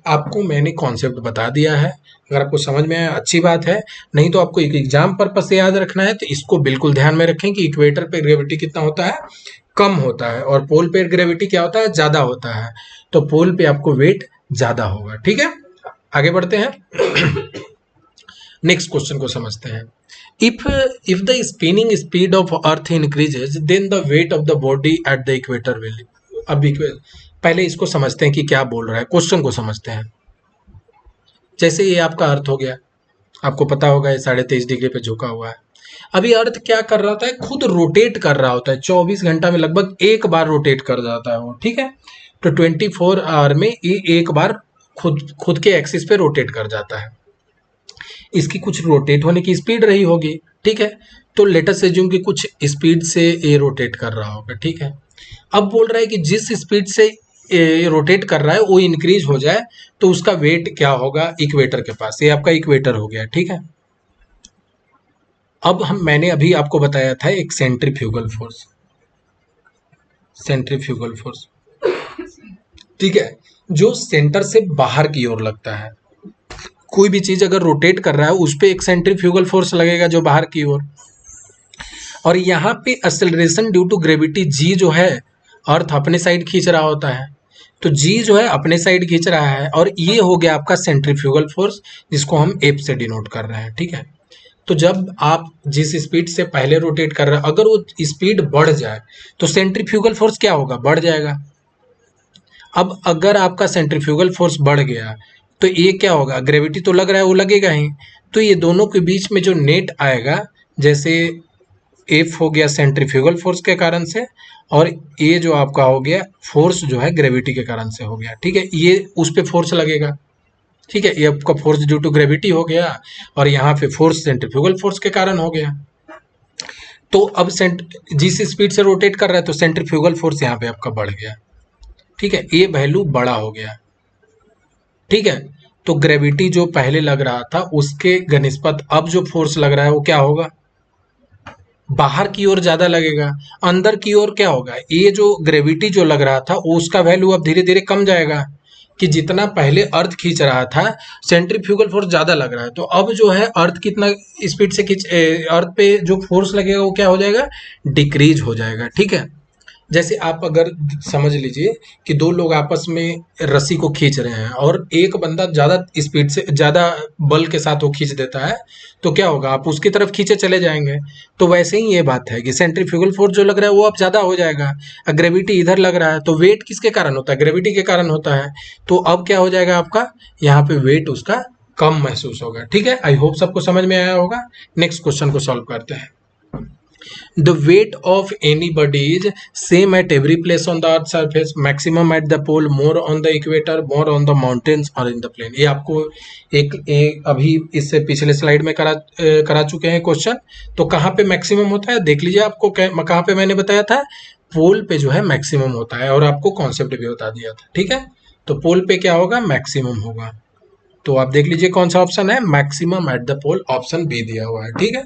आपको मैंने कॉन्सेप्ट बता दिया है, अगर आपको समझ में आया अच्छी बात है, नहीं तो आपको एक एग्जाम पर्पज से याद रखना है, तो इसको बिल्कुल ध्यान में रखें कि इक्वेटर पे ग्रेविटी कितना होता है, कम होता है, और पोल पे ग्रेविटी क्या होता है, ज्यादा होता है। तो पोल पे आपको वेट ज्यादा होगा, ठीक है। आगे बढ़ते हैं, नेक्स्ट क्वेश्चन को समझते हैं। if the spinning speed of earth increases then the weight of the body at the equator will। अब पहले इसको समझते हैं कि क्या बोल रहा है, क्वेश्चन को समझते हैं। जैसे ये आपका अर्थ हो गया, आपको पता होगा ये 23.5 डिग्री पे झुका हुआ है। अभी अर्थ क्या कर रहा होता है, खुद रोटेट कर रहा होता है, 24 घंटा में लगभग एक बार रोटेट कर जाता है वो, ठीक है। तो 24 आवर में ये एक बार खुद के एक्सिस पे रोटेट कर जाता है। इसकी कुछ रोटेट होने की स्पीड रही होगी, ठीक है। तो लेट अस अज्यूम कि कुछ स्पीड से ये रोटेट कर रहा होगा, ठीक है। अब बोल रहा है कि जिस स्पीड से रोटेट कर रहा है वो इंक्रीज हो जाए तो उसका वेट क्या होगा इक्वेटर के पास। ये आपका इक्वेटर हो गया, ठीक है। अब मैंने अभी आपको बताया था एक सेंट्रीफ्यूगल फोर्स, सेंट्रीफ्यूगल फोर्स, ठीक है, जो सेंटर से बाहर की ओर लगता है। कोई भी चीज अगर रोटेट कर रहा है उस पर एक सेंट्रीफ्यूगल फोर्स लगेगा जो बाहर की ओर। और यहाँ पे acceleration due to gravity G जो है अर्थ अपने साइड खींच रहा होता है, तो जी जो है अपने साइड खींच रहा है और ये हो गया आपका सेंट्रीफ्यूगल फोर्स जिसको हम एफ से डिनोट कर रहे हैं, ठीक है। तो जब आप जिस स्पीड से पहले रोटेट कर रहे हैं अगर वो स्पीड बढ़ जाए तो सेंट्रीफ्यूगल फोर्स क्या होगा, बढ़ जाएगा। अब अगर आपका सेंट्रीफ्यूगल फोर्स बढ़ गया तो ये क्या होगा, ग्रेविटी तो लग रहा है वो लगेगा ही, तो ये दोनों के बीच में जो नेट आएगा, जैसे एफ हो गया सेंट्रीफ्यूगल फोर्स के कारण से और ये जो आपका हो गया फोर्स जो है ग्रेविटी के कारण से हो गया, ठीक है। ये उस पे फोर्स लगेगा, ठीक है, ये आपका फोर्स ड्यू टू ग्रेविटी हो गया और यहाँ पे फोर्स सेंट्रीफ्यूगल फोर्स के कारण हो गया। तो अब जिस स्पीड से रोटेट कर रहा है तो सेंट्रीफ्यूगल फोर्स यहाँ पे आपका बढ़ गया, ठीक है, ये वैल्यू बड़ा हो गया, ठीक है। तो ग्रेविटी जो पहले लग रहा था उसके घनिष्पत अब जो फोर्स लग रहा है वो क्या होगा, बाहर की ओर ज्यादा लगेगा। अंदर की ओर क्या होगा, ये जो ग्रेविटी जो लग रहा था उसका वैल्यू अब धीरे धीरे कम जाएगा कि जितना पहले अर्थ खींच रहा था सेंट्रीफ्यूगल फोर्स ज्यादा लग रहा है, तो अब जो है अर्थ कितना स्पीड से अर्थ पे जो फोर्स लगेगा वो क्या हो जाएगा, डिक्रीज हो जाएगा, ठीक है। जैसे आप अगर समझ लीजिए कि दो लोग आपस में रस्सी को खींच रहे हैं और एक बंदा ज्यादा स्पीड से ज्यादा बल के साथ वो खींच देता है तो क्या होगा, आप उसकी तरफ खींचे चले जाएंगे। तो वैसे ही ये बात है कि सेंट्रीफ्यूगल फोर्स जो लग रहा है वो अब ज्यादा हो जाएगा, ग्रेविटी इधर लग रहा है तो वेट किसके कारण होता है, ग्रेविटी के कारण होता है। तो अब क्या हो जाएगा आपका, यहाँ पे वेट उसका कम महसूस होगा, ठीक है। आई होप सबको समझ में आया होगा। नेक्स्ट क्वेश्चन को सॉल्व करते हैं। The weight of anybody is same at every place on the earth surface, maximum at the pole, more on the equator, more on the mountains or in the plain। ये आपको एक अभी इससे पिछले स्लाइड में करा चुके हैं क्वेश्चन। तो कहाँ पे मैक्सिमम होता है देख लीजिए, आपको कहाँ पे मैंने बताया था, पोल पे जो है मैक्सिमम होता है और आपको कॉन्सेप्ट भी बता दिया था, ठीक है। तो पोल पे क्या होगा, मैक्सिमम होगा। तो आप देख लीजिए कौन सा ऑप्शन है, maximum at the pole, option B दिया हुआ है, ठीक है।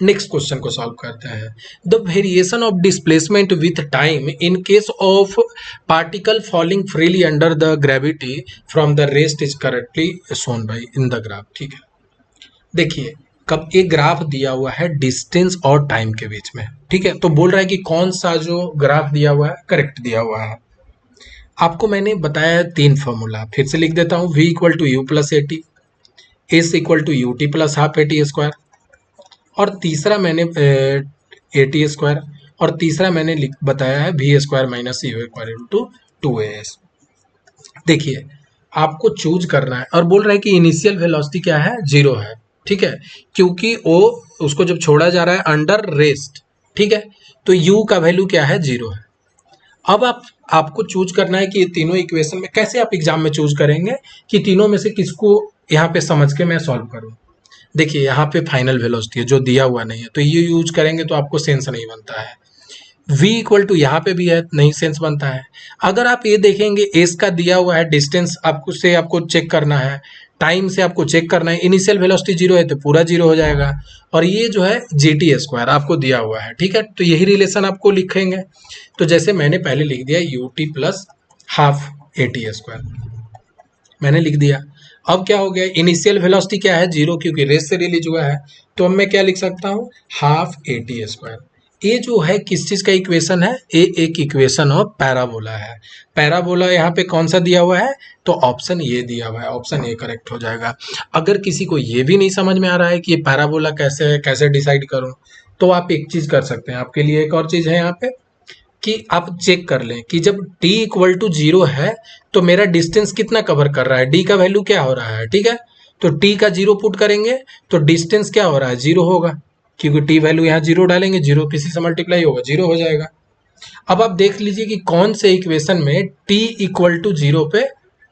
नेक्स्ट क्वेश्चन को सॉल्व करते हैं। The variation of displacement with time in case of particle falling freely under the gravity from the rest is correctly shown by in the graph, ठीक है। देखिए कब एक ग्राफ दिया हुआ है डिस्टेंस और टाइम के बीच में, ठीक है, तो बोल रहा है कि कौन सा जो ग्राफ दिया हुआ है करेक्ट दिया हुआ है। आपको मैंने बताया है 3 फॉर्मूला, फिर से लिख देता हूँ। v equal to u plus a t, s equal to u t plus half a t square, और तीसरा मैंने ए टी स्क्वायर, और तीसरा मैंने बताया है v square minus u square into 2as। देखिए आपको चूज करना है और बोल रहा है कि इनिशियल वेलोसिटी क्या है, 0 है, ठीक है, क्योंकि वो उसको जब छोड़ा जा रहा है अंडर रेस्ट, ठीक है, तो u का वैल्यू क्या है, 0 है। अब आपको चूज करना है कि ये तीनों इक्वेशन में कैसे आप एग्जाम में चूज करेंगे कि तीनों में से किसको यहाँ पे समझ के मैं सॉल्व करूँ। देखिए यहाँ पे फाइनल वेलोसिटी है जो दिया हुआ नहीं है, तो ये यूज करेंगे तो आपको सेंस नहीं बनता है। v इक्वल टू यहाँ पे भी है, नहीं सेंस बनता है। अगर आप ये देखेंगे एस का दिया हुआ है, डिस्टेंस आपको चेक करना है, टाइम से आपको चेक करना है, इनिशियल वेलोसिटी 0 है तो पूरा 0 हो जाएगा, और ये जो है जी टी स्क्वायर आपको दिया हुआ है, ठीक है, तो यही रिलेशन आपको लिखेंगे। तो जैसे मैंने पहले लिख दिया you t plus half a t square, मैंने लिख दिया। अब क्या हो गया, इनिशियल वेलोसिटी क्या है, 0, क्योंकि रेस से रिलीज हुआ है, तो अब मैं क्या लिख सकता हूँ, हाफ ए टी स्क्वायर। ये जो है किस चीज का इक्वेशन है, ये एक इक्वेशन ऑफ पैराबोला है। पैराबोला यहाँ पे कौन सा दिया हुआ है, तो ऑप्शन ये दिया हुआ है, ऑप्शन ए करेक्ट हो जाएगा। अगर किसी को ये भी नहीं समझ में आ रहा है कि ये पैराबोला कैसे है, कैसे डिसाइड करूं, तो आप एक चीज कर सकते हैं, आपके लिए एक और चीज है यहाँ पे कि आप चेक कर लें कि जब t इक्वल टू 0 है तो मेरा डिस्टेंस कितना कवर कर रहा है, d का वैल्यू क्या हो रहा है, ठीक है। तो t का 0 पुट करेंगे तो डिस्टेंस क्या हो रहा है, 0 होगा, क्योंकि t वैल्यू यहाँ 0 डालेंगे, 0 किसी से मल्टीप्लाई होगा, 0 हो जाएगा। अब आप देख लीजिए कि कौन से इक्वेशन में t इक्वल टू 0 पे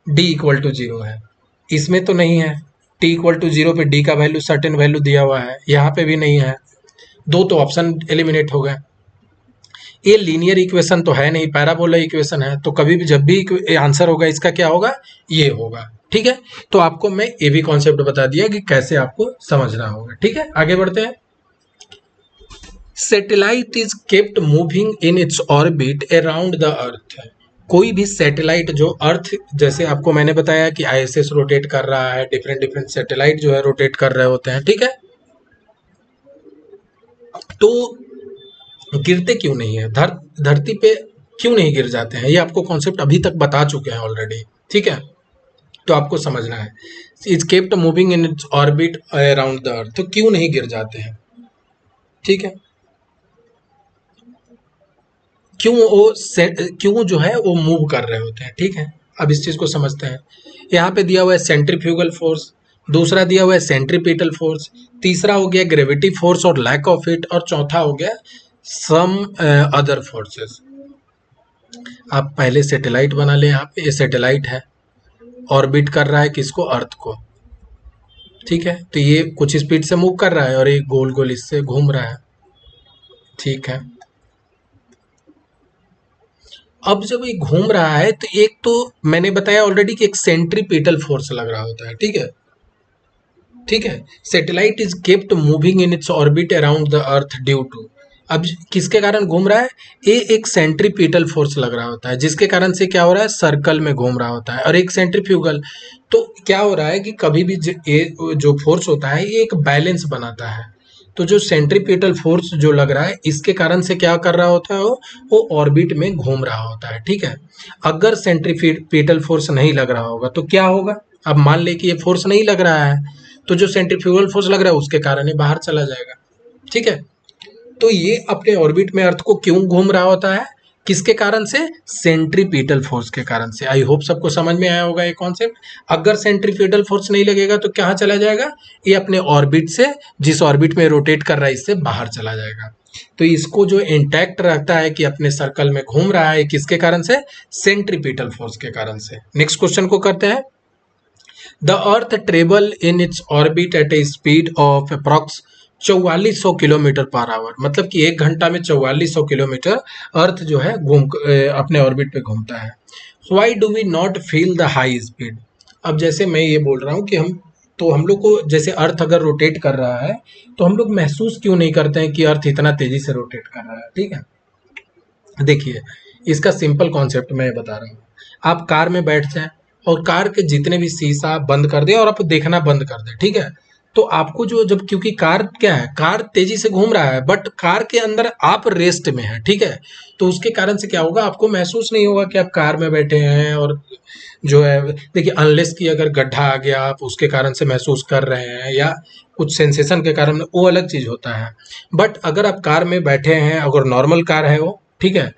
d इक्वल टू 0 है, इसमें तो नहीं है। t इक्वल टू 0 पे d का वैल्यू सर्टेन वैल्यू दिया हुआ है, यहाँ पे भी नहीं है, दो तो ऑप्शन एलिमिनेट हो गए। ये लीनियर इक्वेशन तो है नहीं, पैराबोला इक्वेशन है, तो कभी भी जब भी आंसर होगा इसका क्या होगा, ये होगा, ठीक है। तो आपको मैं ये भी कॉन्सेप्ट बता दिया कि कैसे आपको समझना होगा, ठीक है। आगे बढ़ते हैं। Satellite is kept moving in its orbit around the अर्थ। कोई भी सैटेलाइट जो अर्थ, जैसे आपको मैंने बताया कि आईएसएस रोटेट कर रहा है, डिफरेंट डिफरेंट सैटेलाइट जो है रोटेट कर रहे होते हैं, ठीक है। तो गिरते क्यों नहीं है, धरती पे क्यों नहीं गिर जाते हैं, ये आपको कॉन्सेप्ट अभी तक बता चुके हैं ऑलरेडी, ठीक है। तो आपको समझना है, is kept moving in its orbit around the earth, तो क्यों नहीं गिर जाते हैं, ठीक है। क्यों जो है वो मूव कर रहे होते हैं, ठीक है। अब इस चीज को समझते हैं। यहाँ पे दिया हुआ है सेंट्रीफ्यूगल फोर्स, दूसरा दिया हुआ है सेंट्रीपिटल फोर्स, तीसरा हो गया ग्रेविटी फोर्स और लैक ऑफ इट, और चौथा हो गया सम अदर फोर्सेस। आप पहले सैटेलाइट बना लें, यहाँ पे ये सैटेलाइट है, ऑर्बिट कर रहा है किसको, अर्थ को, ठीक है। तो ये कुछ स्पीड से मूव कर रहा है और ये गोल गोल इससे घूम रहा है, ठीक है। अब जब ये घूम रहा है तो एक तो मैंने बताया ऑलरेडी कि एक सेंट्रीपिटल फोर्स लग रहा होता है, ठीक है, ठीक है। Satellite is kept moving in its orbit around the earth due to, अब किसके कारण घूम रहा है, ये एक सेंट्रीपिटल फोर्स लग रहा होता है, जिसके कारण से क्या हो रहा है, सर्कल में घूम रहा होता है, और एक सेंट्रीफ्यूगल। तो क्या हो रहा है कि कभी भी ये जो फोर्स होता है ये एक बैलेंस बनाता है। तो जो सेंट्रीपिटल फोर्स जो लग रहा है इसके कारण से क्या कर रहा होता है, वो ऑर्बिट में घूम रहा होता है, ठीक है। अगर सेंट्रीपिटल फोर्स नहीं लग रहा होगा तो क्या होगा, अब मान ले कि ये फोर्स नहीं लग रहा है, तो जो सेंट्रीफ्यूगल फोर्स लग रहा है उसके कारण ये बाहर चला जाएगा, ठीक है। तो ये अपने ऑर्बिट में अर्थ को क्यों घूम रहा होता है, किसके कारण से, सेंट्रीपिटल फोर्स के कारण से। आई होप सबको समझ में आया होगा ये कॉन्सेप्ट। अगर सेंट्रीपिटल फोर्स नहीं लगेगा तो कहाँ चला जाएगा, ये अपने ऑर्बिट से, जिस ऑर्बिट में रोटेट कर रहा है इससे बाहर चला जाएगा। तो इसको जो इंटैक्ट रहता है कि अपने सर्कल में घूम रहा है, किसके कारण से, सेंट्रीपिटल फोर्स के कारण से। नेक्स्ट क्वेश्चन को करते हैं। The earth travel in its orbit at a speed of approx 4400 kilometre per hour, मतलब कि एक घंटा में 4400 किलोमीटर अर्थ जो है अपने ऑर्बिट पे घूमता है। Why do we not feel the high speed. अब जैसे मैं ये बोल रहा हूँ कि हम लोग को जैसे अर्थ अगर रोटेट कर रहा है तो हम लोग महसूस क्यों नहीं करते हैं कि अर्थ इतना तेजी से रोटेट कर रहा है, ठीक है। देखिए इसका सिंपल कॉन्सेप्ट मैं बता रहा हूँ। आप कार में बैठ जाए और कार के जितने भी शीशा बंद कर दे और आप देखना बंद कर दे, ठीक है। तो आपको जो जब, क्योंकि कार क्या है, कार तेजी से घूम रहा है बट कार के अंदर आप रेस्ट में है, ठीक है। तो उसके कारण से क्या होगा, आपको महसूस नहीं होगा कि आप कार में बैठे हैं। और जो है देखिए, अनलेस कि अगर गड्ढा आ गया आप उसके कारण से महसूस कर रहे हैं या कुछ सेंसेशन के कारण, वो अलग चीज होता है। बट अगर आप कार में बैठे हैं, अगर नॉर्मल कार है वो, ठीक है,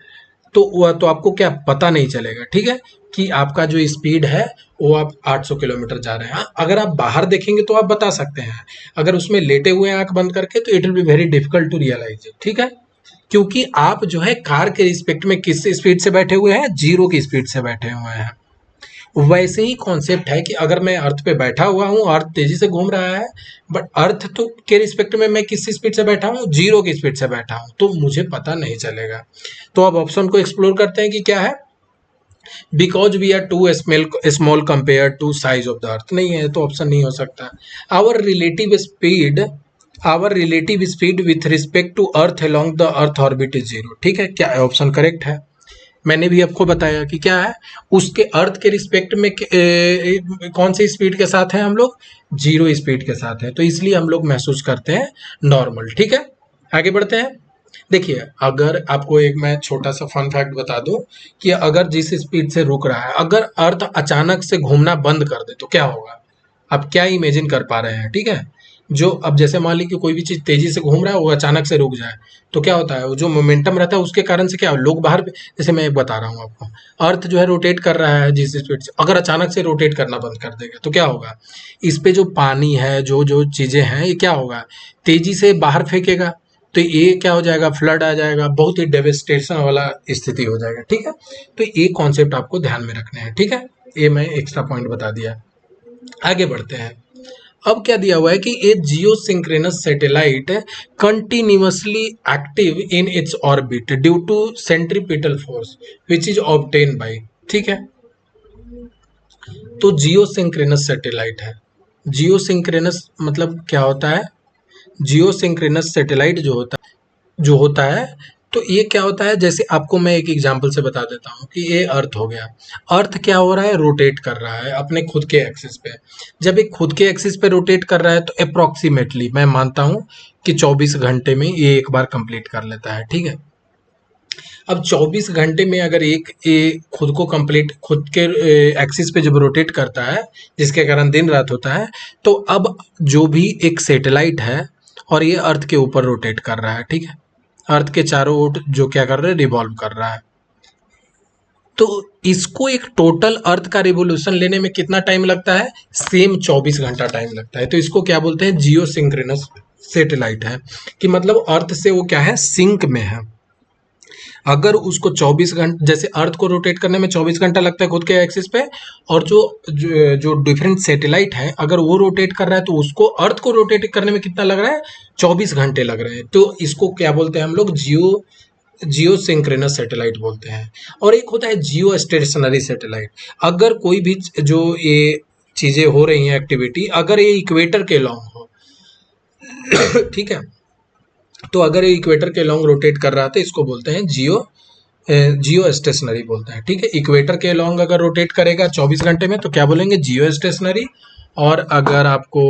तो वह तो आपको क्या पता नहीं चलेगा, ठीक है, कि आपका जो स्पीड है वो आप 800 किलोमीटर जा रहे हैं। हाँ, अगर आप बाहर देखेंगे तो आप बता सकते हैं, अगर उसमें लेटे हुए आंख बंद करके तो it will be very difficult to realise it, ठीक है। क्योंकि आप जो है कार के रिस्पेक्ट में किस स्पीड से बैठे हुए हैं, 0 की स्पीड से बैठे हुए हैं। वैसे ही कॉन्सेप्ट है कि अगर मैं अर्थ पे बैठा हुआ हूँ, अर्थ तेजी से घूम रहा है, बट अर्थ तो के रिस्पेक्ट में मैं किस स्पीड से बैठा हूँ, 0 की स्पीड से बैठा हूँ, तो मुझे पता नहीं चलेगा। तो अब ऑप्शन को एक्सप्लोर करते हैं कि क्या है। Because we are too small compare to size of the earth, नहीं है तो ऑप्शन नहीं हो सकता। Our relative speed with respect to earth along the earth orbit is 0, ठीक है, क्या ऑप्शन करेक्ट है। मैंने भी आपको बताया कि क्या है, उसके अर्थ के रिस्पेक्ट में कौन सी स्पीड के साथ हैं हम लोग, 0 स्पीड के साथ हैं, तो इसलिए हम लोग महसूस करते हैं नॉर्मल, ठीक है। आगे बढ़ते हैं। देखिए, अगर आपको एक मैं छोटा सा फन फैक्ट बता दूं कि अगर जिस स्पीड से रुक रहा है, अगर अर्थ अचानक से घूमना बंद कर दे तो क्या होगा? आप क्या इमेजिन कर पा रहे हैं? ठीक है, जो अब जैसे मान ली कि कोई भी चीज तेजी से घूम रहा है, वो अचानक से रुक जाए तो क्या होता है? वो जो मोमेंटम रहता है उसके कारण से क्या लोग बाहर, जैसे मैं एक बता रहा हूँ आपको, अर्थ जो है रोटेट कर रहा है जिस स्पीड से, अगर अचानक से रोटेट करना बंद कर देगा तो क्या होगा? इस पे जो पानी है, जो जो चीजें हैं, ये क्या होगा? तेजी से बाहर फेंकेगा, तो ये क्या हो जाएगा? फ्लड आ जाएगा, बहुत ही डेविस्टेशन वाला स्थिति हो जाएगा। ठीक है, तो ये कॉन्सेप्ट आपको ध्यान में रखने हैं। ठीक है, ये मैं एक्स्ट्रा पॉइंट बता दिया। आगे बढ़ते हैं। अब क्या दिया हुआ है कि a geo synchronous satellite continuously active in its orbit due to centripetal force which is obtain by. ठीक है, तो जियो सिंक्रेनस सैटेलाइट है। जियो सिंक्रेनस मतलब क्या होता है? जियो सिंक्रेनस सैटेलाइट जो होता है, तो ये क्या होता है? जैसे आपको मैं एक एग्जांपल से बता देता हूँ कि ये अर्थ हो गया। अर्थ क्या हो रहा है? रोटेट कर रहा है अपने खुद के एक्सिस पे। जब एक खुद के एक्सिस पे रोटेट कर रहा है तो अप्रोक्सीमेटली मैं मानता हूँ कि 24 घंटे में ये एक बार कंप्लीट कर लेता है। ठीक है, अब 24 घंटे में अगर एक ये खुद को कंप्लीट खुद के एक्सिस पे जब रोटेट करता है, जिसके कारण दिन रात होता है, तो अब जो भी एक सैटेलाइट है और ये अर्थ के ऊपर रोटेट कर रहा है। ठीक है, अर्थ के चारों ओर जो क्या कर रहा है? रिवॉल्व कर रहा है। तो इसको एक टोटल अर्थ का रिवोल्यूशन लेने में कितना टाइम लगता है? सेम 24 घंटा टाइम लगता है। तो इसको क्या बोलते हैं? जियो सिंक्रोनस सैटेलाइट है, कि मतलब अर्थ से वो क्या है? सिंक में है। अगर उसको 24 घंटे, जैसे अर्थ को रोटेट करने में 24 घंटा लगता है खुद के एक्सिस पे, और जो डिफरेंट सैटेलाइट है अगर वो रोटेट कर रहा है तो उसको अर्थ को रोटेट करने में कितना लग रहा है? 24 घंटे लग रहे हैं। तो इसको क्या बोलते हैं हम लोग? जियो सिंक्रोनस सैटेलाइट बोलते हैं। और एक होता है जियो स्टेशनरी सैटेलाइट। अगर कोई भी जो ये चीजें हो रही हैं एक्टिविटी, अगर ये इक्वेटर के लॉन्ग हो ठीक है, तो अगर ये इक्वेटर के लॉन्ग रोटेट कर रहा था, इसको बोलते हैं जियो स्टेशनरी बोलते हैं। ठीक है, इक्वेटर के लॉन्ग अगर रोटेट करेगा 24 घंटे में तो क्या बोलेंगे? जियो स्टेशनरी। और अगर आपको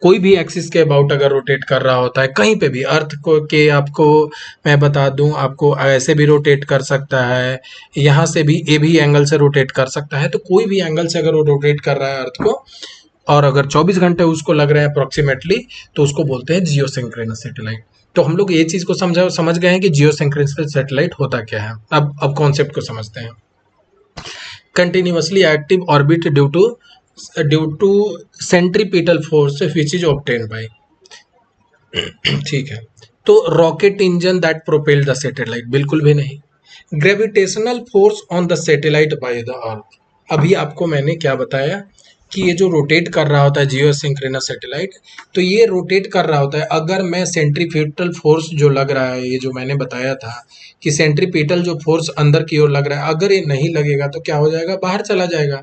कोई भी एक्सिस के अबाउट अगर रोटेट कर रहा होता है कहीं पे भी अर्थ को के, आपको मैं बता दूं, आपको ऐसे भी रोटेट कर सकता है, यहाँ से भी ए भी एंगल से रोटेट कर सकता है। तो कोई भी एंगल से अगर वो रोटेट कर रहा है अर्थ को, और अगर 24 घंटे उसको लग रहे हैं अप्रोक्सीमेटली, तो उसको बोलते हैं जियो सिंक्रोनस सैटेलाइट। तो हम लोग ये चीज को समझ गए हैं कि जियो सिंक्रोनस सैटेलाइट होता क्या है। अब कॉन्सेप्ट को समझते हैं। Continuously active orbit due to centripetal force which is obtain by. ठीक है, तो rocket engine that propel the satellite, बिल्कुल भी नहीं। Gravitational force on the satellite by the earth. अभी आपको मैंने क्या बताया कि ये जो रोटेट कर रहा होता है जियो सिंक्रोनस सैटेलाइट, तो ये रोटेट कर रहा होता है। अगर मैं सेंट्रीपिटल फोर्स जो लग रहा है, ये जो मैंने बताया था कि सेंट्रीपिटल जो फोर्स अंदर की ओर लग रहा है, अगर ये नहीं लगेगा तो क्या हो जाएगा? बाहर चला जाएगा।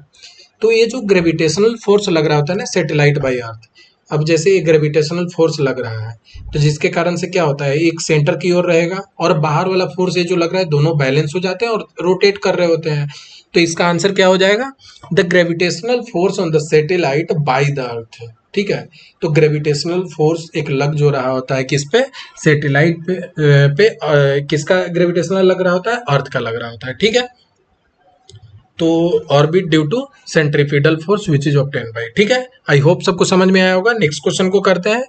तो ये जो ग्रेविटेशनल फोर्स लग रहा होता है ना सैटेलाइट बाय अर्थ, अब जैसे ये ग्रेविटेशनल फोर्स लग रहा है, तो जिसके कारण से क्या होता है? एक सेंटर की ओर रहेगा और बाहर वाला फोर्स ये जो लग रहा है, दोनों बैलेंस हो जाते हैं और रोटेट कर रहे होते हैं। तो इसका आंसर क्या हो जाएगा? The gravitational force on the satellite by the earth. ठीक है, तो ग्रेविटेशनल फोर्स एक लग जो रहा होता है किस पे? सैटेलाइट पे किसका ग्रेविटेशनल लग रहा होता है? अर्थ का लग रहा होता है। ठीक है, तो orbit due to centripetal force which is obtain by. ठीक है, आई होप सबको समझ में आया होगा। नेक्स्ट क्वेश्चन को करते हैं।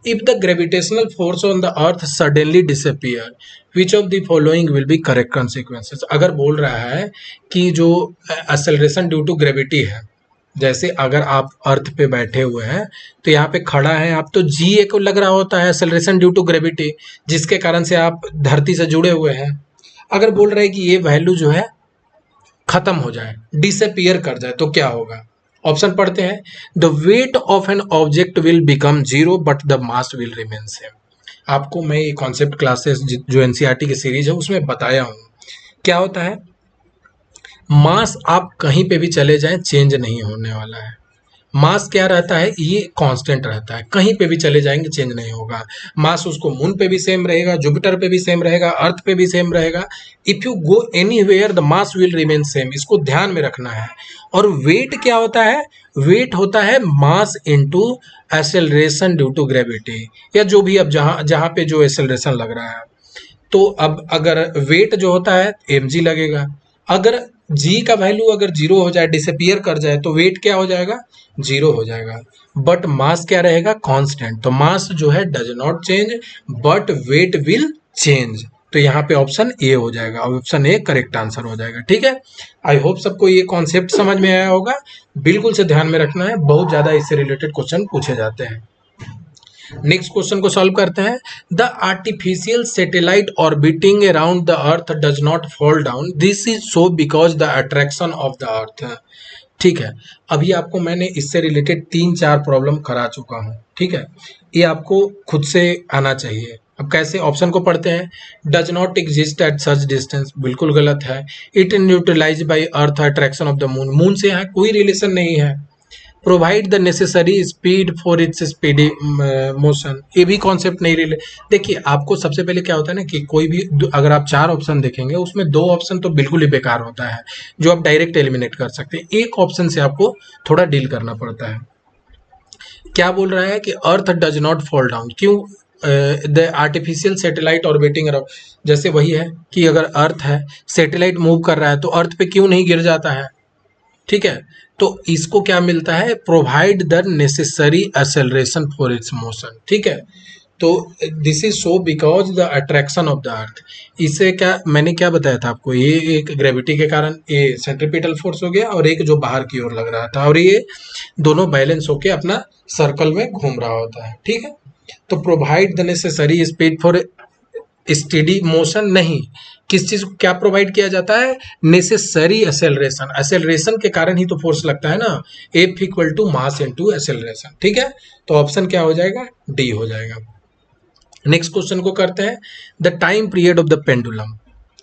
If the gravitational force on the earth suddenly disappear which of the following will be correct consequences. अगर बोल रहा है कि जो एक्सेलरेशन ड्यू टू ग्रेविटी है, जैसे अगर आप अर्थ पे बैठे हुए हैं तो यहाँ पे खड़ा है आप, तो जी ए को लग रहा होता है एक्सेलरेशन ड्यू टू ग्रेविटी, जिसके कारण से आप धरती से जुड़े हुए हैं। अगर बोल रहे हैं कि ये वैल्यू जो है खत्म हो जाए, डिसअपियर कर जाए, तो क्या होगा? ऑप्शन पढ़ते हैं। The weight of an object will become zero but the mass will remain same. आपको मैं ये कॉन्सेप्ट क्लासेस जो एनसीईआरटी की सीरीज है उसमें बताया हूं। क्या होता है? मास आप कहीं पे भी चले जाएं चेंज नहीं होने वाला है। मास क्या रहता है? ये कांस्टेंट रहता है, कहीं पे भी चले जाएंगे चेंज नहीं होगा। मास उसको मून पे भी सेम रहेगा, जुपिटर पे भी सेम रहेगा, अर्थ पे भी सेम रहेगा। If you go anywhere the mass will remain same, इसको ध्यान में रखना है। और वेट क्या होता है? वेट होता है mass into acceleration due to gravity, या जो भी अब जहां जहां पे जो एक्सेलरेशन लग रहा है। तो अब अगर वेट जो होता है mg लगेगा, अगर g का वैल्यू अगर जीरो हो जाए, डिसअपियर कर जाए, तो वेट क्या हो जाएगा, जीरो हो जाएगा। बट मास क्या रहेगा, कांस्टेंट। तो मास जो है does not change but weight will change. तो यहाँ पे ऑप्शन ए हो जाएगा, ऑप्शन ए करेक्ट आंसर हो जाएगा। ठीक है, आई होप सबको ये कॉन्सेप्ट समझ में आया होगा। बिल्कुल से ध्यान में रखना है, बहुत ज्यादा इससे रिलेटेड क्वेश्चन पूछे जाते हैं। नेक्स्ट क्वेश्चन को सॉल्व करते हैं। The artificial satellite orbiting around the earth does not fall down, this is so because the attraction of the earth. ठीक है, अभी आपको मैंने इससे रिलेटेड 3-4 प्रॉब्लम करा चुका हूं। ठीक है, ये आपको खुद से आना चाहिए। अब कैसे, ऑप्शन को पढ़ते हैं। Does not exist at such distance, बिल्कुल गलत है। It neutralise by earth attraction of the moon, moon से यहाँ कोई रिलेशन नहीं है। Provide the necessary speed for its speedy motion, ये भी कॉन्सेप्ट नहीं रिले। देखिए, आपको सबसे पहले क्या होता है ना कि कोई भी अगर आप 4 ऑप्शन देखेंगे उसमें 2 ऑप्शन तो बिल्कुल ही बेकार होता है, जो आप डायरेक्ट एलिमिनेट कर सकते हैं। एक ऑप्शन से आपको थोड़ा डील करना पड़ता है। क्या बोल रहा है कि अर्थ डज नॉट फॉल डाउन, क्यों, the artificial satellite orbiting around, जैसे वही है कि अगर अर्थ है, सैटेलाइट मूव कर रहा है, तो अर्थ पे क्यों नहीं गिर जाता है। ठीक है, तो इसको क्या मिलता है, provide the necessary acceleration for its motion. ठीक है, तो this is so because the attraction of the earth. इससे क्या, मैंने क्या बताया था आपको, ये एक ग्रेविटी के कारण ये सेंट्रीपिटल फोर्स हो गया, और एक जो बाहर की ओर लग रहा था, और ये दोनों बैलेंस होके अपना सर्कल में घूम रहा होता है। ठीक है, तो provide the necessary speed for steady motion नहीं, किस चीज को क्या प्रोवाइड किया जाता है, नेसेसरी एक्सेलरेशन। एक्सेलरेशन के कारण ही तो फोर्स लगता है ना, F equal to mass into acceleration. ठीक है, तो ऑप्शन क्या हो जाएगा, डी हो जाएगा। नेक्स्ट क्वेश्चन को करते हैं। The time period of the pendulum.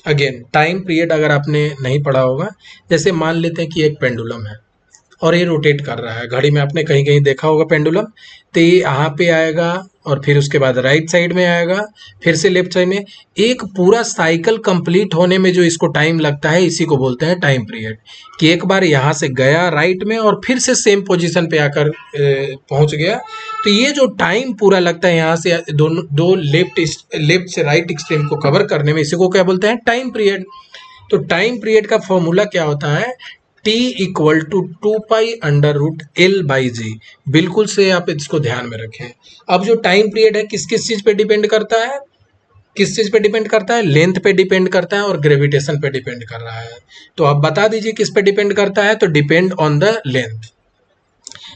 Again time period अगर आपने नहीं पढ़ा होगा, जैसे मान लेते हैं कि एक पेंडुलम है और ये रोटेट कर रहा है, घड़ी में आपने कहीं कहीं देखा होगा पेंडुलम, तो ये यहाँ पे आएगा और फिर उसके बाद राइट साइड में आएगा, फिर से लेफ्ट साइड में। एक पूरा साइकिल कंप्लीट होने में जो इसको टाइम लगता है, इसी को बोलते हैं टाइम पीरियड। कि एक बार यहाँ से गया राइट में और फिर से सेम पोजीशन पे आकर पहुंच गया, तो ये जो टाइम पूरा लगता है यहाँ से दो लेफ्ट से राइट एक्सट्रीम को कवर करने में, इसी को क्या बोलते हैं, टाइम पीरियड। तो टाइम पीरियड का फॉर्मूला क्या होता है, T इक्वल टू 2π√L/g। बिल्कुल से आप इसको ध्यान में रखें। अब जो टाइम पीरियड है किस किस चीज पे डिपेंड करता है, किस चीज पे डिपेंड करता है, लेंथ पे डिपेंड करता है और ग्रेविटेशन पे डिपेंड कर रहा है। तो आप बता दीजिए किस पे डिपेंड करता है, तो डिपेंड ऑन द लेंथ।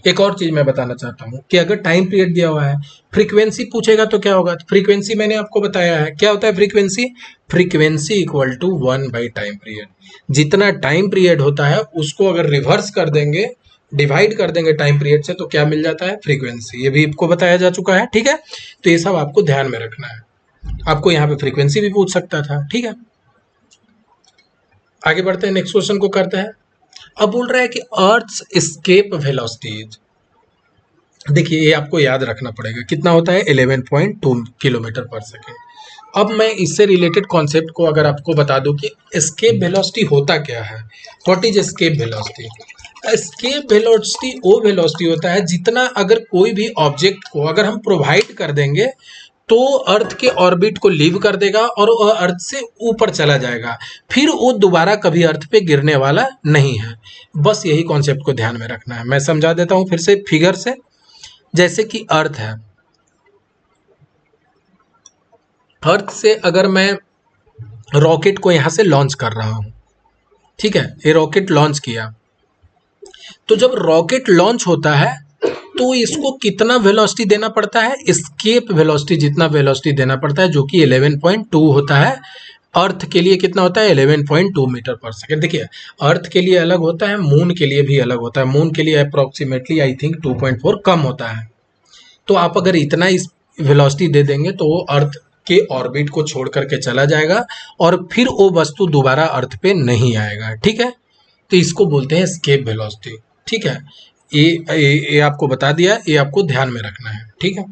एक और चीज मैं बताना चाहता हूँ कि अगर टाइम पीरियड दिया हुआ है, फ्रीक्वेंसी पूछेगा तो क्या होगा। फ्रीक्वेंसी मैंने आपको बताया है, क्या होता है फ्रीक्वेंसी, फ्रीक्वेंसी इक्वल टू 1/टाइम पीरियड। जितना टाइम पीरियड होता है उसको अगर रिवर्स कर देंगे, डिवाइड कर देंगे टाइम पीरियड से, तो क्या मिल जाता है, फ्रीक्वेंसी। ये भी आपको बताया जा चुका है। ठीक है, तो ये सब आपको ध्यान में रखना है। आपको यहाँ पे फ्रीक्वेंसी भी पूछ सकता था। ठीक है, आगे बढ़ते हैं, नेक्स्ट क्वेश्चन को करते हैं। अब बोल रहा है कि अर्थ एस्केप वेलोसिटीज। देखिए, ये आपको याद रखना पड़ेगा, कितना होता है, 11.2 किलोमीटर पर सेकेंड। अब मैं इससे रिलेटेड कॉन्सेप्ट को अगर आपको बता दूं कि एस्केप वेलोसिटी होता क्या है, what is escape velocity. Escape velocity वो वेलोसिटी होता है जितना अगर कोई भी ऑब्जेक्ट को अगर हम प्रोवाइड कर देंगे तो अर्थ के ऑर्बिट को लीव कर देगा और वह अर्थ से ऊपर चला जाएगा, फिर वो दोबारा कभी अर्थ पे गिरने वाला नहीं है। बस यही कॉन्सेप्ट को ध्यान में रखना है। मैं समझा देता हूं फिर से फिगर से। जैसे कि अर्थ है, अर्थ से अगर मैं रॉकेट को यहां से लॉन्च कर रहा हूं, ठीक है, ये रॉकेट लॉन्च किया, तो जब रॉकेट लॉन्च होता है तो इसको कितना वेलोसिटी देना पड़ता है, एस्केप वेलोसिटी जितना वेलोसिटी देना पड़ता है, जो कि 11.2 होता है। अर्थ के लिए कितना होता है, 11.2 मीटर पर सेकेंड। देखिए, अर्थ के लिए अलग होता है, मून के लिए भी अलग होता है। मून के लिए अप्रोक्सीमेटली आई थिंक 2.4 कम होता है। तो आप अगर इतना इस वेलोसिटी दे देंगे तो वो अर्थ के ऑर्बिट को छोड़ करके चला जाएगा और फिर वो वस्तु दोबारा अर्थ पे नहीं आएगा। ठीक है, तो इसको बोलते हैं एस्केप वेलोसिटी। ठीक है, ये आपको बता दिया, ये आपको ध्यान में रखना है। ठीक है,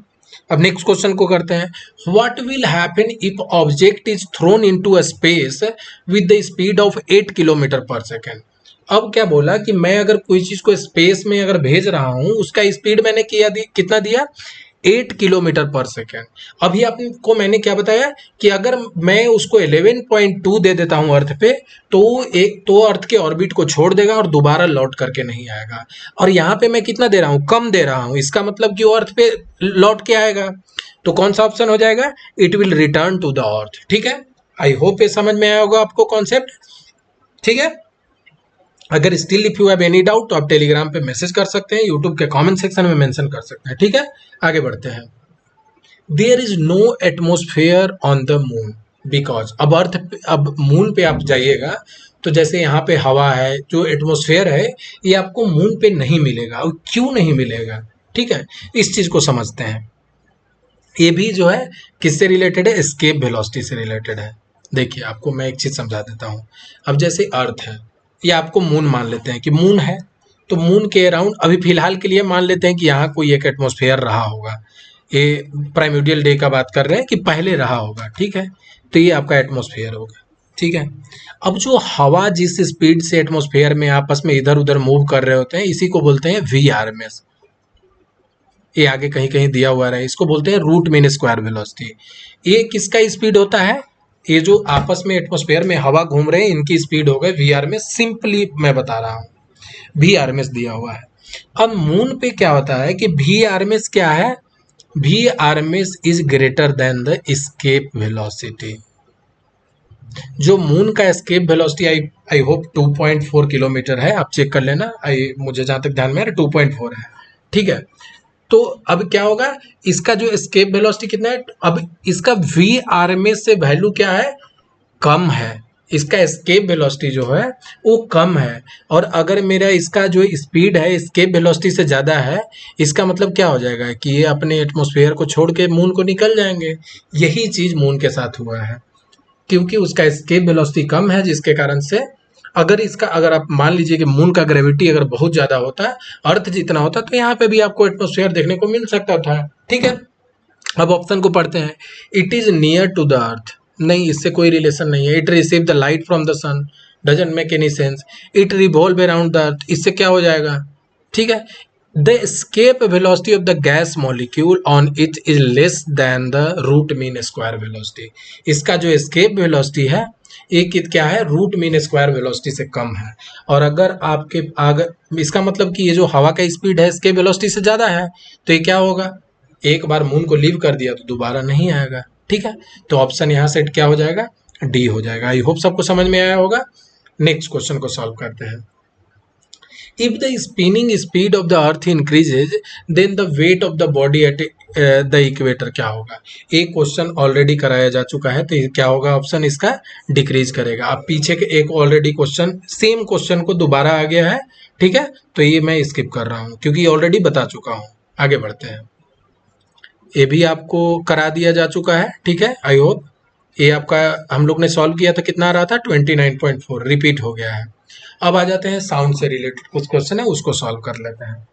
अब नेक्स्ट क्वेश्चन को करते हैं। What will happen if object is throne into a space with the speed of 8 kilometre पर सेकेंड। अब क्या बोला कि मैं अगर कोई चीज को स्पेस में अगर भेज रहा हूं, उसका स्पीड मैंने कितना दिया, 8 किलोमीटर पर सेकेंड। अभी आपको मैंने क्या बताया कि अगर मैं उसको 11.2 दे देता हूं अर्थ पे, तो एक तो अर्थ के ऑर्बिट को छोड़ देगा और दोबारा लौट करके नहीं आएगा। और यहाँ पे मैं कितना दे रहा हूँ, कम दे रहा हूँ, इसका मतलब कि वो अर्थ पे लौट के आएगा। तो कौन सा ऑप्शन हो जाएगा, it will return to the earth. ठीक है, आई होप ये समझ में आया होगा आपको कॉन्सेप्ट। ठीक है, अगर still if you have any doubt तो आप टेलीग्राम पे मैसेज कर सकते हैं, यूट्यूब के कमेंट सेक्शन में मेंशन कर सकते हैं। ठीक है, आगे बढ़ते हैं। There is no atmosphere on the moon because, अब मून पे आप जाइएगा तो जैसे यहाँ पे हवा है, जो एटमोस्फेयर है ये आपको मून पे नहीं मिलेगा। और क्यों नहीं मिलेगा, ठीक है, इस चीज को समझते हैं। ये भी जो है किससे रिलेटेड है, एस्केप वेलोसिटी से रिलेटेड है। देखिए आपको मैं एक चीज समझा देता हूँ। अब जैसे अर्थ है, ये आपको मून मान लेते हैं कि मून है, तो मून के अराउंड अभी फिलहाल के लिए मान लेते हैं कि यहाँ कोई एक एटमॉस्फेयर रहा होगा। ये प्राइमोडियल डे का बात कर रहे हैं कि पहले रहा होगा। ठीक है, तो ये आपका एटमॉस्फेयर होगा। ठीक है, अब जो हवा जिस स्पीड से एटमॉस्फेयर में आपस में इधर उधर मूव कर रहे होते हैं, इसी को बोलते हैं VRMS। ये आगे कहीं कहीं दिया हुआ है, इसको बोलते हैं रूट मीन स्क्वायर वेलोसिटी। ये किसका स्पीड होता है, ये जो आपस में एटमॉस्फेयर में हवा घूम रहे हैं इनकी स्पीड हो गए VRMS। सिंपली मैं बता रहा हूँ, VRMS दिया हुआ है। अब मून पे क्या होता है कि VRMS क्या है, VRMS is greater than the escape velocity. जो मून का escape velocity I hope 2.4 kilometre है, आप चेक कर लेना। मुझे जहां तक ध्यान में है 2.4 है। ठीक है, तो अब क्या होगा, इसका जो एस्केप वेलोसिटी कितना है, अब इसका VRMS से वैल्यू क्या है, कम है। इसका एस्केप वेलोसिटी जो है वो कम है, और अगर मेरा इसका जो स्पीड है एस्केप वेलोसिटी से ज़्यादा है, इसका मतलब क्या हो जाएगा कि ये अपने एटमॉस्फेयर को छोड़ के मून को निकल जाएंगे। यही चीज़ मून के साथ हुआ है, क्योंकि उसका एस्केप वेलोसिटी कम है, जिसके कारण से अगर आप मान लीजिए कि मून का ग्रेविटी अगर बहुत ज़्यादा होता, अर्थ जितना होता, तो यहाँ पे भी आपको एटमॉस्फेयर देखने को मिल सकता था। ठीक है, अब ऑप्शन को पढ़ते हैं। It is near to the earth, नहीं, इससे कोई रिलेशन नहीं है। It receive the light from the sun, doesn't make any sense. It revolve around the earth, इससे क्या हो जाएगा, ठीक है। The escape velocity of the gas molecule on it is less than the root mean square velocity. इसका जो एस्केप वेलोसिटी है ये क्या है, रूट मीन स्क्वायर वेलोसिटी से कम है। और अगर इसका मतलब कि ये जो हवा का स्पीड है एस्केप वेलोसिटी से ज़्यादा है, तो ये क्या होगा, एक बार मून को लीव कर दिया तो दोबारा नहीं आएगा। ठीक है, तो ऑप्शन यहाँ से क्या हो जाएगा, डी हो जाएगा। आई होप सबको समझ में आया होगा। नेक्स्ट क्वेश्चन को सॉल्व करते हैं। If the spinning speed of the earth increases then the weight of the body at the equator क्या होगा। एक क्वेश्चन ऑलरेडी कराया जा चुका है, तो ये क्या होगा, ऑप्शन इसका डिक्रीज करेगा। अब पीछे के एक ऑलरेडी क्वेश्चन, सेम क्वेश्चन को दोबारा आ गया है। ठीक है, तो ये मैं स्किप कर रहा हूँ क्योंकि ऑलरेडी बता चुका हूँ। आगे बढ़ते हैं, ये भी आपको करा दिया जा चुका है। ठीक है, आई होप ये आपका हम लोग ने सॉल्व किया था, कितना आ रहा था 29.4, रिपीट हो गया है। अब आ जाते हैं साउंड से रिलेटेड कुछ क्वेश्चन है, उसको सॉल्व कर लेते हैं।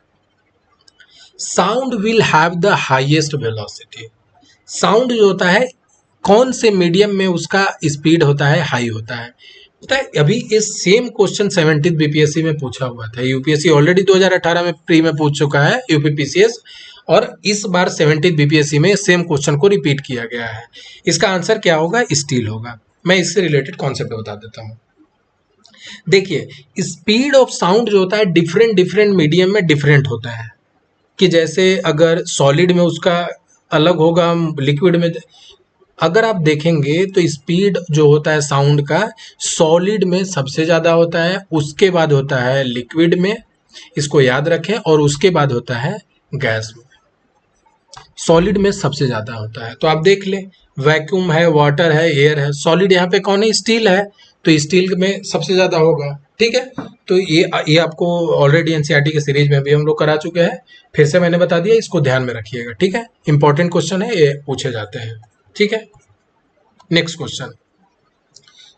Sound will have the highest velocity. Sound जो होता है कौन से मीडियम में उसका स्पीड होता है, हाई होता है। पता है अभी इस सेम क्वेश्चन 17th बीपीएससी में पूछा हुआ था। यूपीएससी ऑलरेडी 2018 में प्री में पूछ चुका है, यूपीपीसीएस, और इस बार 17th बीपीएससी में सेम क्वेश्चन को रिपीट किया गया है। इसका आंसर क्या होगा, स्टील होगा। मैं इससे रिलेटेड कॉन्सेप्ट बता देता हूँ। देखिए, स्पीड ऑफ साउंड जो होता है डिफरेंट डिफरेंट मीडियम में डिफरेंट होता है, कि जैसे अगर सॉलिड में उसका अलग होगा, लिक्विड में। अगर आप देखेंगे तो स्पीड जो होता है साउंड का सॉलिड में सबसे ज़्यादा होता है, उसके बाद होता है लिक्विड में, इसको याद रखें, और उसके बाद होता है गैस में। सॉलिड में सबसे ज़्यादा होता है, तो आप देख लें, वैक्यूम है, वाटर है, एयर है, सॉलिड यहाँ पे कौन है, स्टील है, तो स्टील में सबसे ज़्यादा होगा। ठीक है, तो ये आपको ऑलरेडी एनसीईआरटी के सीरीज में भी हम लोग करा चुके हैं, फिर से मैंने बता दिया, इसको ध्यान में रखिएगा। ठीक है, इंपॉर्टेंट क्वेश्चन है, ये पूछे जाते हैं। ठीक है, next question,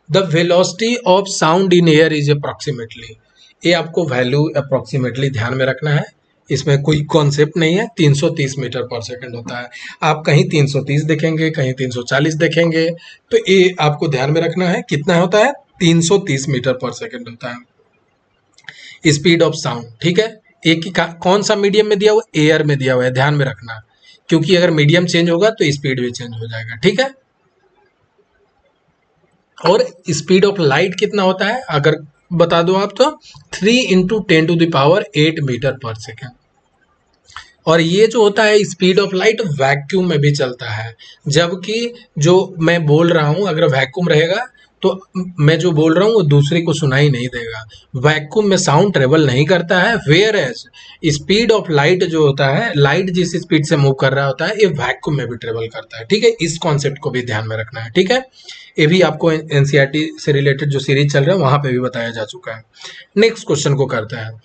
the velocity of sound in air is approximately. ये आपको वैल्यू अप्रॉक्सीमेटली ध्यान में रखना है, इसमें कोई कॉन्सेप्ट नहीं है। 330 मीटर पर सेकंड होता है। आप कहीं 330 देखेंगे, कहीं 340 देखेंगे, तो ये आपको ध्यान में रखना है कितना होता है, 330 मीटर पर सेकंड होता है स्पीड ऑफ साउंड। ठीक है, एक कौन सा मीडियम में दिया हुआ, एयर में दिया हुआ है, ध्यान में रखना। क्योंकि अगर मीडियम चेंज होगा तो स्पीड भी चेंज हो जाएगा, ठीक है। और स्पीड ऑफ लाइट कितना होता है अगर बता दो आप तो 3 × 10⁸ मीटर पर सेकेंड। और ये जो होता है स्पीड ऑफ लाइट वैक्यूम में भी चलता है, जबकि जो मैं बोल रहा हूं अगर वैक्यूम रहेगा तो मैं जो बोल रहा हूँ वो दूसरे को सुनाई नहीं देगा। वैक्यूम में साउंड ट्रेवल नहीं करता है, whereas speed of light जो होता है, लाइट जिस स्पीड से मूव कर रहा होता है ये वैक्यूम में भी ट्रेवल करता है, ठीक है। इस कॉन्सेप्ट को भी ध्यान में रखना है, ठीक है। ये भी आपको एनसीईआरटी से रिलेटेड जो सीरीज चल रहा है वहां पे भी बताया जा चुका है। नेक्स्ट क्वेश्चन को करते हैं।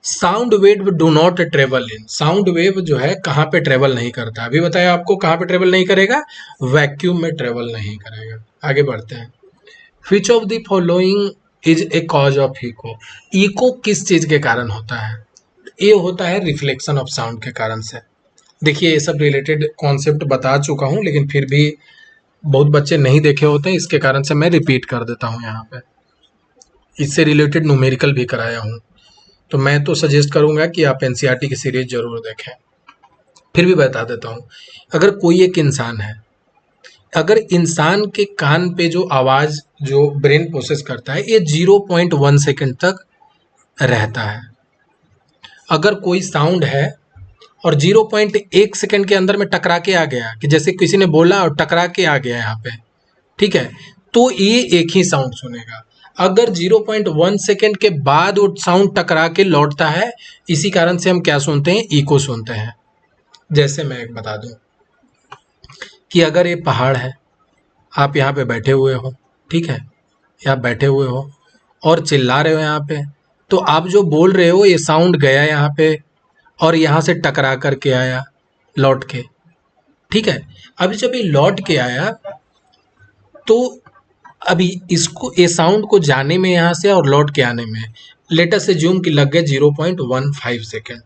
Sound wave do not travel in, sound wave जो है कहाँ पे ट्रेवल नहीं करता, अभी बताया आपको कहाँ पे ट्रेवल नहीं करेगा, वैक्यूम में ट्रेवल नहीं करेगा। आगे बढ़ते हैं। Which of the following is a cause of echo, echo किस चीज के कारण होता है, ये होता है रिफ्लेक्शन ऑफ साउंड के कारण से। देखिए ये सब रिलेटेड कॉन्सेप्ट बता चुका हूं, लेकिन फिर भी बहुत बच्चे नहीं देखे होते हैं, इसके कारण से मैं रिपीट कर देता हूं यहाँ पे। इससे रिलेटेड न्यूमेरिकल भी कराया हूं, तो मैं तो सजेस्ट करूंगा कि आप एनसीईआरटी की सीरीज जरूर देखें। फिर भी बता देता हूं, अगर कोई एक इंसान है, अगर इंसान के कान पे जो आवाज जो ब्रेन प्रोसेस करता है ये 0.1 सेकेंड तक रहता है। अगर कोई साउंड है और 0.1 सेकेंड के अंदर में टकरा के आ गया, कि जैसे किसी ने बोला और टकरा के आ गया यहाँ पे, ठीक है, तो ये एक ही साउंड सुनेगा। अगर 0.1 सेकेंड के बाद वो साउंड टकरा के लौटता है, इसी कारण से हम क्या सुनते हैं, इको सुनते हैं। जैसे मैं एक बता दूं कि अगर ये पहाड़ है, आप यहाँ पे बैठे हुए हो, ठीक है, आप बैठे हुए हो और चिल्ला रहे हो यहाँ पे, तो आप जो बोल रहे हो ये साउंड गया यहाँ पे और यहाँ से टकरा करके आया लौट के, ठीक है। अभी जब ये लौट के आया तो अभी इसको ये साउंड को जाने में यहाँ से और लौट के आने में लेटर से जूम की लग गए 0.15 सेकेंड।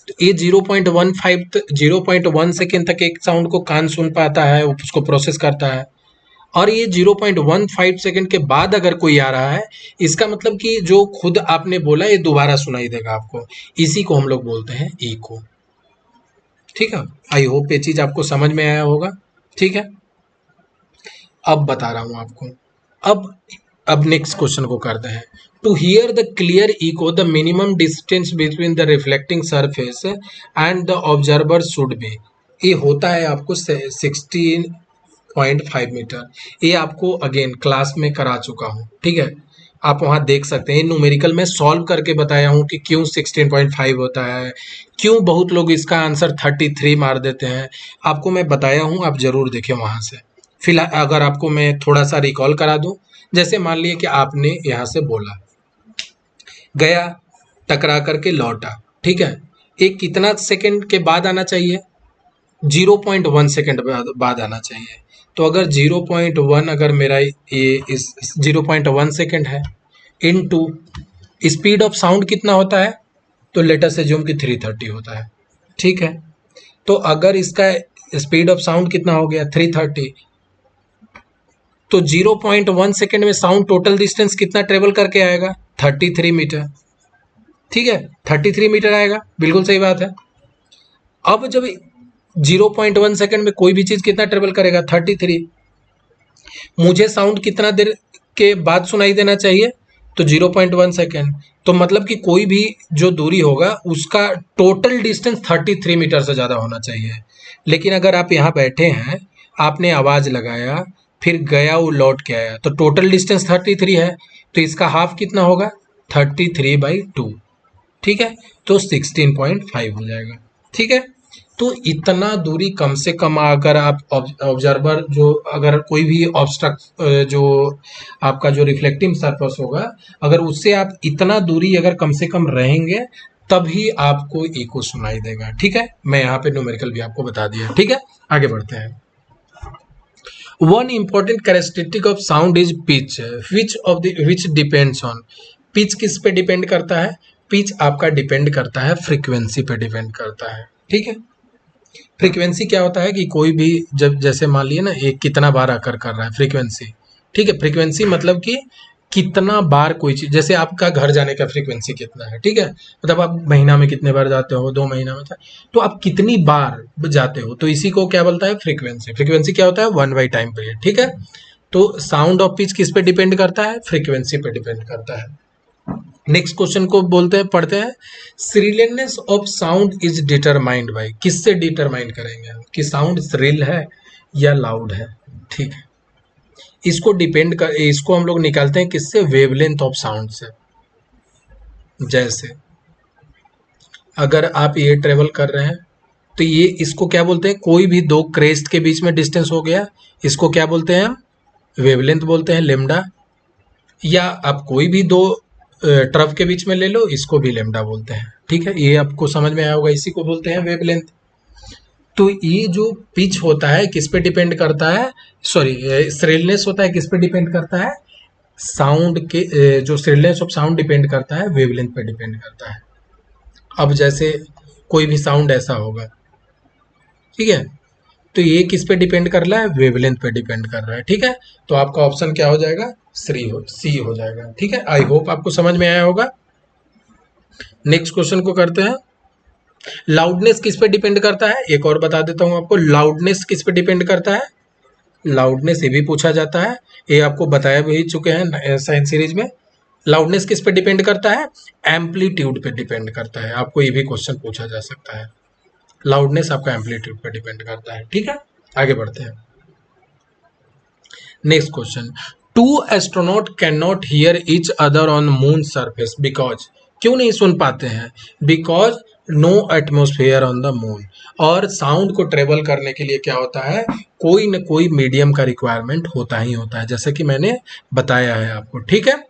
तो ये 0.1 सेकेंड तक एक साउंड को कान सुन पाता है, उसको प्रोसेस करता है। और ये 0.15 सेकेंड के बाद अगर कोई आ रहा है, इसका मतलब कि जो खुद आपने बोला ये दोबारा सुनाई देगा आपको। इसी को हम लोग बोलते हैं इको, ठीक है। आई होप ये चीज आपको समझ में आया होगा, ठीक है। अब बता रहा हूं आपको। अब नेक्स्ट क्वेश्चन को करते हैं। To hear the clear echo the minimum distance between the reflecting surface and the observer should be, ये होता है आपको 16.5 मीटर। ये आपको अगेन क्लास में करा चुका हूँ, ठीक है। आप वहाँ देख सकते हैं, न्यूमेरिकल में सॉल्व करके बताया हूँ कि क्यों 16.5 होता है, क्यों बहुत लोग इसका आंसर 33 मार देते हैं, आपको मैं बताया हूँ, आप जरूर देखें वहाँ से। फिलहाल अगर आपको मैं थोड़ा सा रिकॉल करा दूं, जैसे मान लिए कि आपने यहाँ से बोला, गया, टकरा करके लौटा, ठीक है, एक कितना सेकंड के बाद आना चाहिए, 0.1 सेकंड बाद आना चाहिए। तो अगर 0.1 अगर मेरा ये इस 0.1 सेकंड है इनटू स्पीड ऑफ साउंड कितना होता है, तो लेटर से जूम की 330 होता है, ठीक है। तो अगर इसका स्पीड ऑफ साउंड कितना हो गया 330, तो 0.1 सेकेंड में साउंड टोटल डिस्टेंस कितना ट्रेवल करके आएगा, 33 मीटर, ठीक है, 33 मीटर आएगा, बिल्कुल सही बात है। अब जब 0.1 सेकेंड में कोई भी चीज कितना ट्रेवल करेगा, 33, मुझे साउंड कितना देर के बाद सुनाई देना चाहिए, तो 0.1 सेकेंड। तो मतलब कि कोई भी जो दूरी होगा उसका टोटल डिस्टेंस 33 मीटर से ज़्यादा होना चाहिए। लेकिन अगर आप यहाँ बैठे हैं, आपने आवाज़ लगाया, फिर गया, वो लौट के आया, तो टोटल डिस्टेंस 33 है, तो इसका हाफ कितना होगा, 33/2, ठीक है, तो 16.5 हो जाएगा, ठीक है। तो इतना दूरी कम से कम अगर आप ऑब्जर्वर जो अगर कोई भी ऑब्स्ट्रक्ट जो आपका जो रिफ्लेक्टिंग सरफेस होगा, अगर उससे आप इतना दूरी अगर कम से कम रहेंगे तभी आपको इको सुनाई देगा, ठीक है। मैं यहाँ पे न्यूमेरिकल भी आपको बता दिया, ठीक है। आगे बढ़ते हैं। One important characteristic of sound is pitch, which depends on, pitch किस पे डिपेंड करता है, पिच आपका डिपेंड करता है फ्रीक्वेंसी पे डिपेंड करता है, ठीक है। फ्रीक्वेंसी क्या होता है कि कोई भी जब जैसे मान लिए ना एक कितना बार आकर कर रहा है फ्रीक्वेंसी, ठीक है। फ्रीक्वेंसी मतलब कि कितना बार कोई चीज, जैसे आपका घर जाने का फ्रीक्वेंसी कितना है, ठीक है, मतलब आप महीना में कितने बार जाते हो, 2 महीना में तो आप कितनी बार जाते हो, तो इसी को क्या बोलता है, फ्रीक्वेंसी। फ्रीक्वेंसी क्या होता है, 1/टाइम पीरियड, ठीक है। तो साउंड ऑफ पिच किस पे डिपेंड करता है, फ्रीक्वेंसी पे डिपेंड करता है। नेक्स्ट क्वेश्चन को बोलते हैं, पढ़ते हैं। Shrillness of sound is determined by, किससे डिटरमाइन करेंगे हम कि साउंड श्रिल है या लाउड है, ठीक है। इसको हम लोग निकालते हैं किससे, वेवलेंथ ऑफ साउंड से। जैसे अगर आप ये ट्रेवल कर रहे हैं तो ये, इसको क्या बोलते हैं, कोई भी दो क्रेस्ट के बीच में डिस्टेंस हो गया, इसको क्या बोलते हैं हम, वेवलेंथ बोलते हैं, लेमडा। या आप कोई भी दो ट्रफ के बीच में ले लो, इसको भी लेमडा बोलते हैं, ठीक है। ये आपको समझ में आया होगा, इसी को बोलते हैं वेवलेंथ। तो ये जो पिच होता है किस पे डिपेंड करता है, सॉरी श्रिलनेस होता है किस पे डिपेंड करता है, साउंड के जो श्रिलनेस ऑफ साउंड डिपेंड करता है वेवलेंथ पे डिपेंड करता है। अब जैसे कोई भी साउंड ऐसा होगा, ठीक है, तो ये किस पे डिपेंड कर रहा है, वेवलेंथ पे डिपेंड कर रहा है, ठीक है। तो आपका ऑप्शन क्या हो जाएगा, सी हो जाएगा, ठीक है। आई होप आपको समझ में आया होगा। नेक्स्ट क्वेश्चन को करते हैं। लाउडनेस किस पे डिपेंड करता है, एक और बता देता हूं आपको, लाउडनेस किस पे डिपेंड करता है, लाउडनेस ये भी पूछा जाता है, ये आपको बताया भी चुके हैं साइंस सीरीज में। लाउडनेस किस पे डिपेंड करता है, एम्पलीट्यूड पे डिपेंड करता है, आपको ये भी क्वेश्चन पूछा जा सकता है। लाउडनेस आपका एम्पलीट्यूड पे डिपेंड करता है, ठीक है। आगे बढ़ते हैं। Next question, two astronaut can not hear each other on moon surface because, क्यों नहीं सुन पाते हैं, because no atmosphere on the moon. और साउंड को ट्रेवल करने के लिए क्या होता है, कोई न कोई मीडियम का रिक्वायरमेंट होता ही होता है, जैसे कि मैंने बताया है आपको, ठीक है।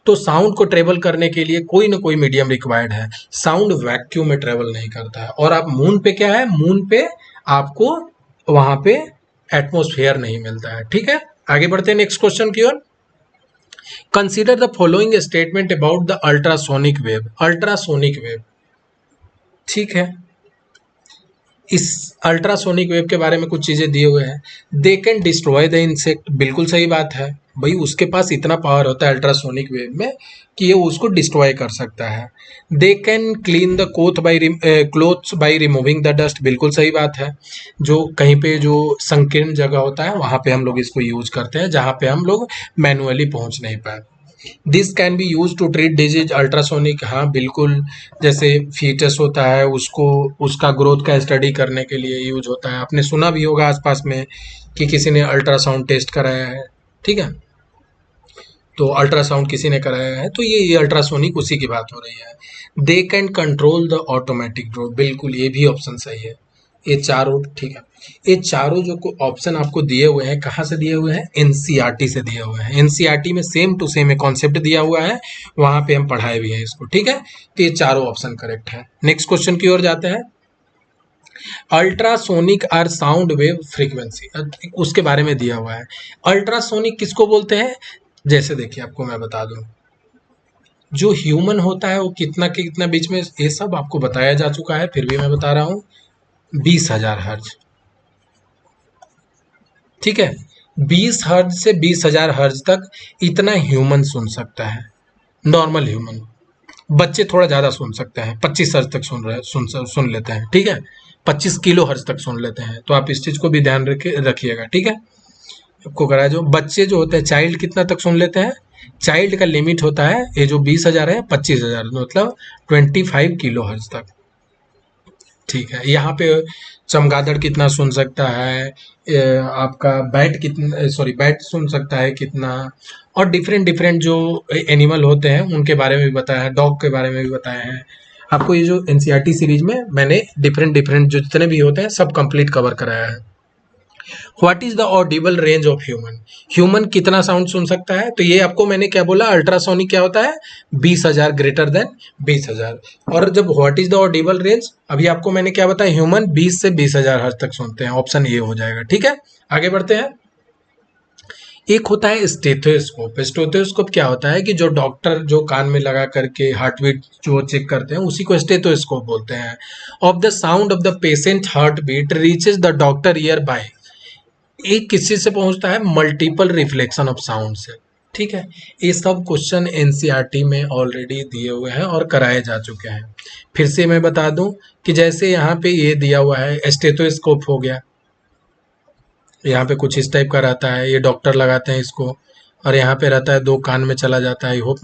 तो साउंड को ट्रेवल करने के लिए कोई ना कोई मीडियम रिक्वायर्ड है। साउंड वैक्यूम में ट्रेवल नहीं करता है। और आप मून पे क्या है, मून पे आपको वहां पे एटमोस्फेयर नहीं मिलता है, ठीक है। आगे बढ़ते हैं नेक्स्ट क्वेश्चन की ओर। Consider the following statement about the ultrasonic wave. Ultrasonic wave, ठीक है, इस अल्ट्रासोनिक वेव के बारे में कुछ चीजें दिए हुए हैं। They can destroy the insect, बिल्कुल सही बात है भाई, उसके पास इतना पावर होता है अल्ट्रासोनिक वेव में कि ये उसको डिस्ट्रॉय कर सकता है। They can clean the clothes by removing the dust, बिल्कुल सही बात है। जो कहीं पे जो संकीर्ण जगह होता है वहां पे हम लोग इसको यूज करते हैं, जहां पे हम लोग मैनुअली पहुंच नहीं पाए। This can be use to treat disease, ultrasonic, हाँ बिल्कुल, जैसे फीटस होता है उसको, उसका ग्रोथ का स्टडी करने के लिए यूज होता है। आपने सुना भी होगा आसपास में कि किसी ने अल्ट्रासाउंड टेस्ट कराया है, ठीक है, तो अल्ट्रासाउंड किसी ने कराया है, तो ये अल्ट्रासोनिक उसी की बात हो रही है। They can control the automatic drop, बिल्कुल ये भी ऑप्शन सही है। ये चारों, ठीक है, ये चारों जो ऑप्शन आपको दिए हुए हैं, कहाँ से दिए हुए हैं, एनसीईआरटी से दिए हुए हैं। एनसीईआरटी में सेम टू सेम कॉन्सेप्ट दिया हुआ है, वहां पे हम पढ़ाए भी हैं इसको, ठीक है। तो ये चारों ऑप्शन करेक्ट है। नेक्स्ट क्वेश्चन की ओर जाते हैं। Ultrasonic are sound wave frequency, उसके बारे में दिया हुआ है। अल्ट्रासोनिक किसको बोलते हैं, जैसे देखिए आपको मैं बता दूं, जो ह्यूमन होता है वो कितना के कितना बीच में, ये सब आपको बताया जा चुका है, फिर भी मैं बता रहा हूँ, 20,000 हर्ज, ठीक है। 20 हर्ज से 20,000 हर्ज तक इतना ह्यूमन सुन सकता है, नॉर्मल ह्यूमन। बच्चे थोड़ा ज्यादा सुन सकते हैं, 25 हर्ज तक सुन लेते हैं, ठीक है, 25 किलो हर्ज तक सुन लेते हैं। तो आप इस चीज को भी ध्यान रखिएगा, ठीक है। आपको करा, जो बच्चे जो होते हैं, चाइल्ड कितना तक सुन लेते हैं, चाइल्ड का लिमिट होता है, ये जो 20,000 है, 25,000, मतलब 25 किलो हर्ज तक, ठीक है। यहाँ पे चमगादड़ कितना सुन सकता है, आपका बैट कितना, सॉरी बैट सुन सकता है कितना, और डिफरेंट डिफरेंट जो एनिमल होते हैं उनके बारे में भी बताया है, डॉग के बारे में भी बताया है आपको। ये जो एनसीईआरटी सीरीज में मैंने डिफरेंट डिफरेंट जो जितने भी होते हैं सब कंप्लीट कवर कराया है। What is the Audible range of human, human कितना साउंड सुन सकता है, तो ये आपको मैंने क्या बोला, अल्ट्रासोनिक क्या होता है, 20,000 ग्रेटर देन 20,000। और जब what is the Audible range, अभी आपको मैंने क्या बताया, ह्यूमन 20 से 20,000 हर्ट्ज तक सुनते हैं, ऑप्शन ये हो जाएगा, ठीक है। आगे बढ़ते हैं। एक होता है स्टेथोस्कोप। स्टेथोस्कोप क्या होता है कि जो डॉक्टर जो कान में लगा करके हार्ट बीट जो चेक करते हैं उसी को स्टेथोस्कोप बोलते हैं। Of the sound of the patient heart beat reaches the doctor ear by, एक किस चीज से पहुंचता है, मल्टीपल रिफ्लेक्शन ऑफ साउंड से। ठीक है, ये सब क्वेश्चन एनसीईआरटी में ऑलरेडी दिए हुए हैं और कराए जा चुके हैं। फिर से मैं बता दूं कि जैसे यहाँ पे ये दिया हुआ है स्टेथोस्कोप हो गया, यहाँ पे कुछ इस टाइप का रहता है, ये डॉक्टर लगाते हैं इसको, और यहाँ पे रहता है 2 कान में चला जाता है। आई होप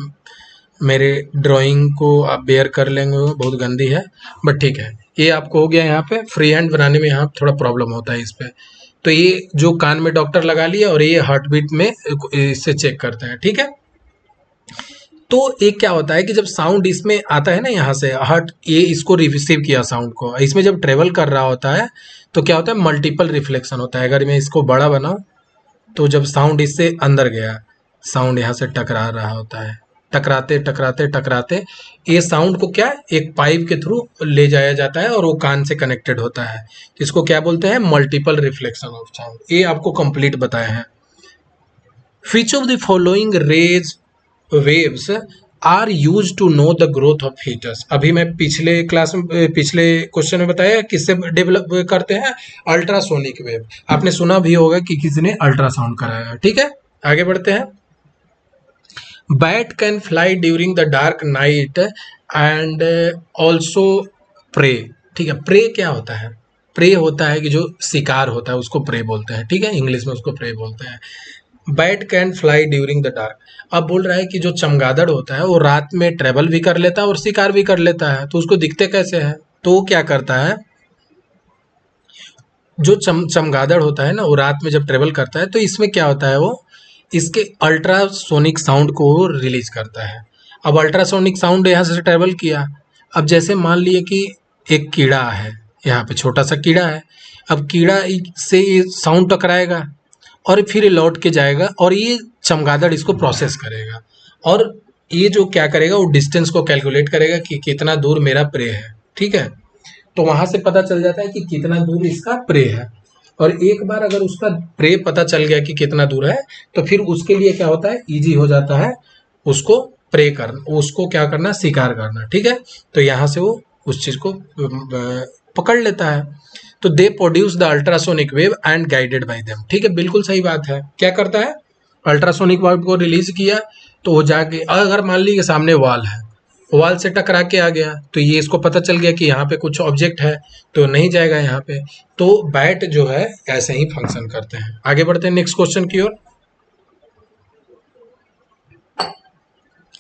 मेरे ड्राइंग को आप बेयर कर लेंगे, वो बहुत गंदी है बट ठीक है। ये आपको हो गया, यहाँ पे फ्री हैंड बनाने में यहाँ थोड़ा प्रॉब्लम होता है इस पे। तो ये जो कान में डॉक्टर लगा लिया और ये हार्ट बीट में इससे चेक करता है, ठीक है। तो एक क्या होता है कि जब साउंड इसमें आता है ना, यहाँ से हार्ट ये इसको रिसीव किया साउंड को, इसमें जब ट्रेवल कर रहा होता है तो क्या होता है, मल्टीपल रिफ्लेक्शन होता है। अगर मैं इसको बड़ा बनाऊं तो जब साउंड इससे अंदर गया, साउंड यहाँ से टकरा रहा होता है, टकराते टकराते टकराते ये साउंड को क्या एक पाइप के थ्रू ले जाया जाता है और वो कान से कनेक्टेड होता है। इसको क्या बोलते हैं, मल्टीपल रिफ्लेक्शन ऑफ साउंड। ये आपको कंप्लीट बताया है। Which of the following rays waves are used to know the growth of fetus? अभी मैं पिछले क्लास में पिछले क्वेश्चन में बताया किससे डेवलप करते हैं, अल्ट्रासोनिक वेव। आपने सुना भी होगा कि किसी ने अल्ट्रासाउंड कराया, ठीक है। आगे बढ़ते हैं। Bat can fly during the dark night and also prey, ठीक है। प्रे क्या होता है, प्रे होता है कि जो शिकार होता है उसको प्रे बोलते हैं, ठीक है, इंग्लिश में उसको प्रे बोलते हैं। Bat can fly during the dark, अब बोल रहा है कि जो चमगादड़ होता है वो रात में ट्रेवल भी कर लेता है और शिकार भी कर लेता है, तो उसको दिखते कैसे हैं, तो वो क्या करता है, जो चमगादड़ होता है ना वो रात में जब ट्रेवल करता है तो इसमें क्या होता है, वो इसके अल्ट्रासोनिक साउंड को रिलीज करता है। अब अल्ट्रासोनिक साउंड यहाँ से ट्रेवल किया, अब जैसे मान लिए कि एक कीड़ा है, यहाँ पे छोटा सा कीड़ा है, अब कीड़ा से ये साउंड टकराएगा और फिर ये लौट के जाएगा और ये चमगादड़ इसको प्रोसेस करेगा और ये जो क्या करेगा, वो डिस्टेंस को कैलकुलेट करेगा कि कितना दूर मेरा प्रे है, ठीक है। तो वहां से पता चल जाता है कि कितना दूर इसका प्रे है, और एक बार अगर उसका प्रे पता चल गया कि कितना दूर है तो फिर उसके लिए क्या होता है, इजी हो जाता है उसको प्रे करना, उसको क्या करना, शिकार करना, ठीक है। तो यहाँ से वो उस चीज को पकड़ लेता है। तो they produce the ultrasonic wave and guided by them, ठीक है, बिल्कुल सही बात है। क्या करता है, अल्ट्रासोनिक वेव को रिलीज किया तो वो जाके, अगर मान लीजिए सामने वॉल है, वॉल से टकरा के आ गया तो ये इसको पता चल गया कि यहाँ पे कुछ ऑब्जेक्ट है तो नहीं जाएगा यहाँ पे। तो बैट जो है ऐसे ही फंक्शन करते हैं। आगे बढ़ते हैं नेक्स्ट क्वेश्चन की ओर।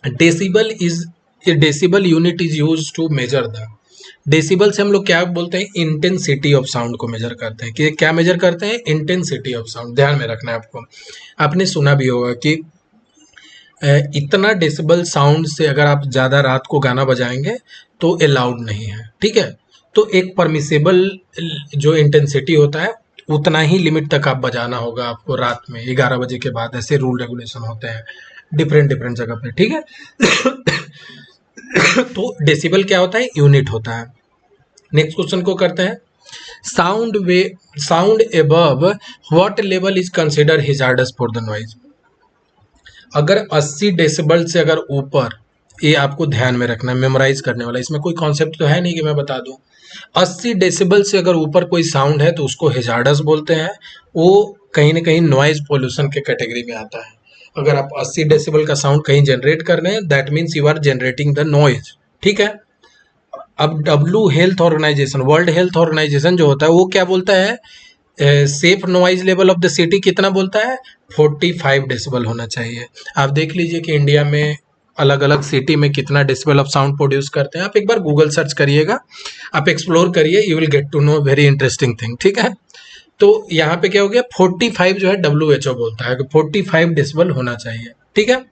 Decibel unit is use to measure the, decibel से हम लोग क्या बोलते हैं, इंटेंसिटी ऑफ साउंड को मेजर करते हैं। कि क्या मेजर करते हैं, इंटेंसिटी ऑफ साउंड। ध्यान में रखना है आपको, आपने सुना भी होगा कि इतना डेसिबल साउंड से अगर आप ज़्यादा रात को गाना बजाएंगे तो अलाउड नहीं है, ठीक है। तो एक परमिसेबल जो इंटेंसिटी होता है उतना ही लिमिट तक आप बजाना होगा आपको रात में 11 बजे के बाद। ऐसे रूल रेगुलेशन होते हैं डिफरेंट डिफरेंट जगह पे, ठीक है। तो डेसिबल क्या होता है, यूनिट होता है। नेक्स्ट क्वेश्चन को करते हैं। Sound above what level is consider hazards for the noise. अगर 80 डेसिबल से अगर ऊपर, ये आपको ध्यान में रखना है, मेमोराइज करने वाला, इसमें कोई कॉन्सेप्ट तो है नहीं कि मैं बता दूं। 80 डेसिबल से अगर ऊपर कोई साउंड है तो उसको हैजार्डस बोलते हैं। वो कहीं ना कहीं नॉइज पोल्यूशन के कैटेगरी में आता है। अगर आप 80 डेसिबल का साउंड कहीं जनरेट कर रहे हैं, that means you are generating the noise, ठीक है। अब W health organisation, world health organisation जो होता है वो क्या बोलता है, safe noise level of the city कितना बोलता है, 45 डेसिबल होना चाहिए। आप देख लीजिए कि इंडिया में अलग अलग सिटी में कितना डेसिबल ऑफ साउंड प्रोड्यूस करते हैं। आप एक बार गूगल सर्च करिएगा, आप एक्सप्लोर करिए, you will get to know very interesting thing, ठीक है। तो यहाँ पे क्या हो गया, 45 जो है WHO बोलता है कि 45 डेसिबल होना चाहिए, ठीक है।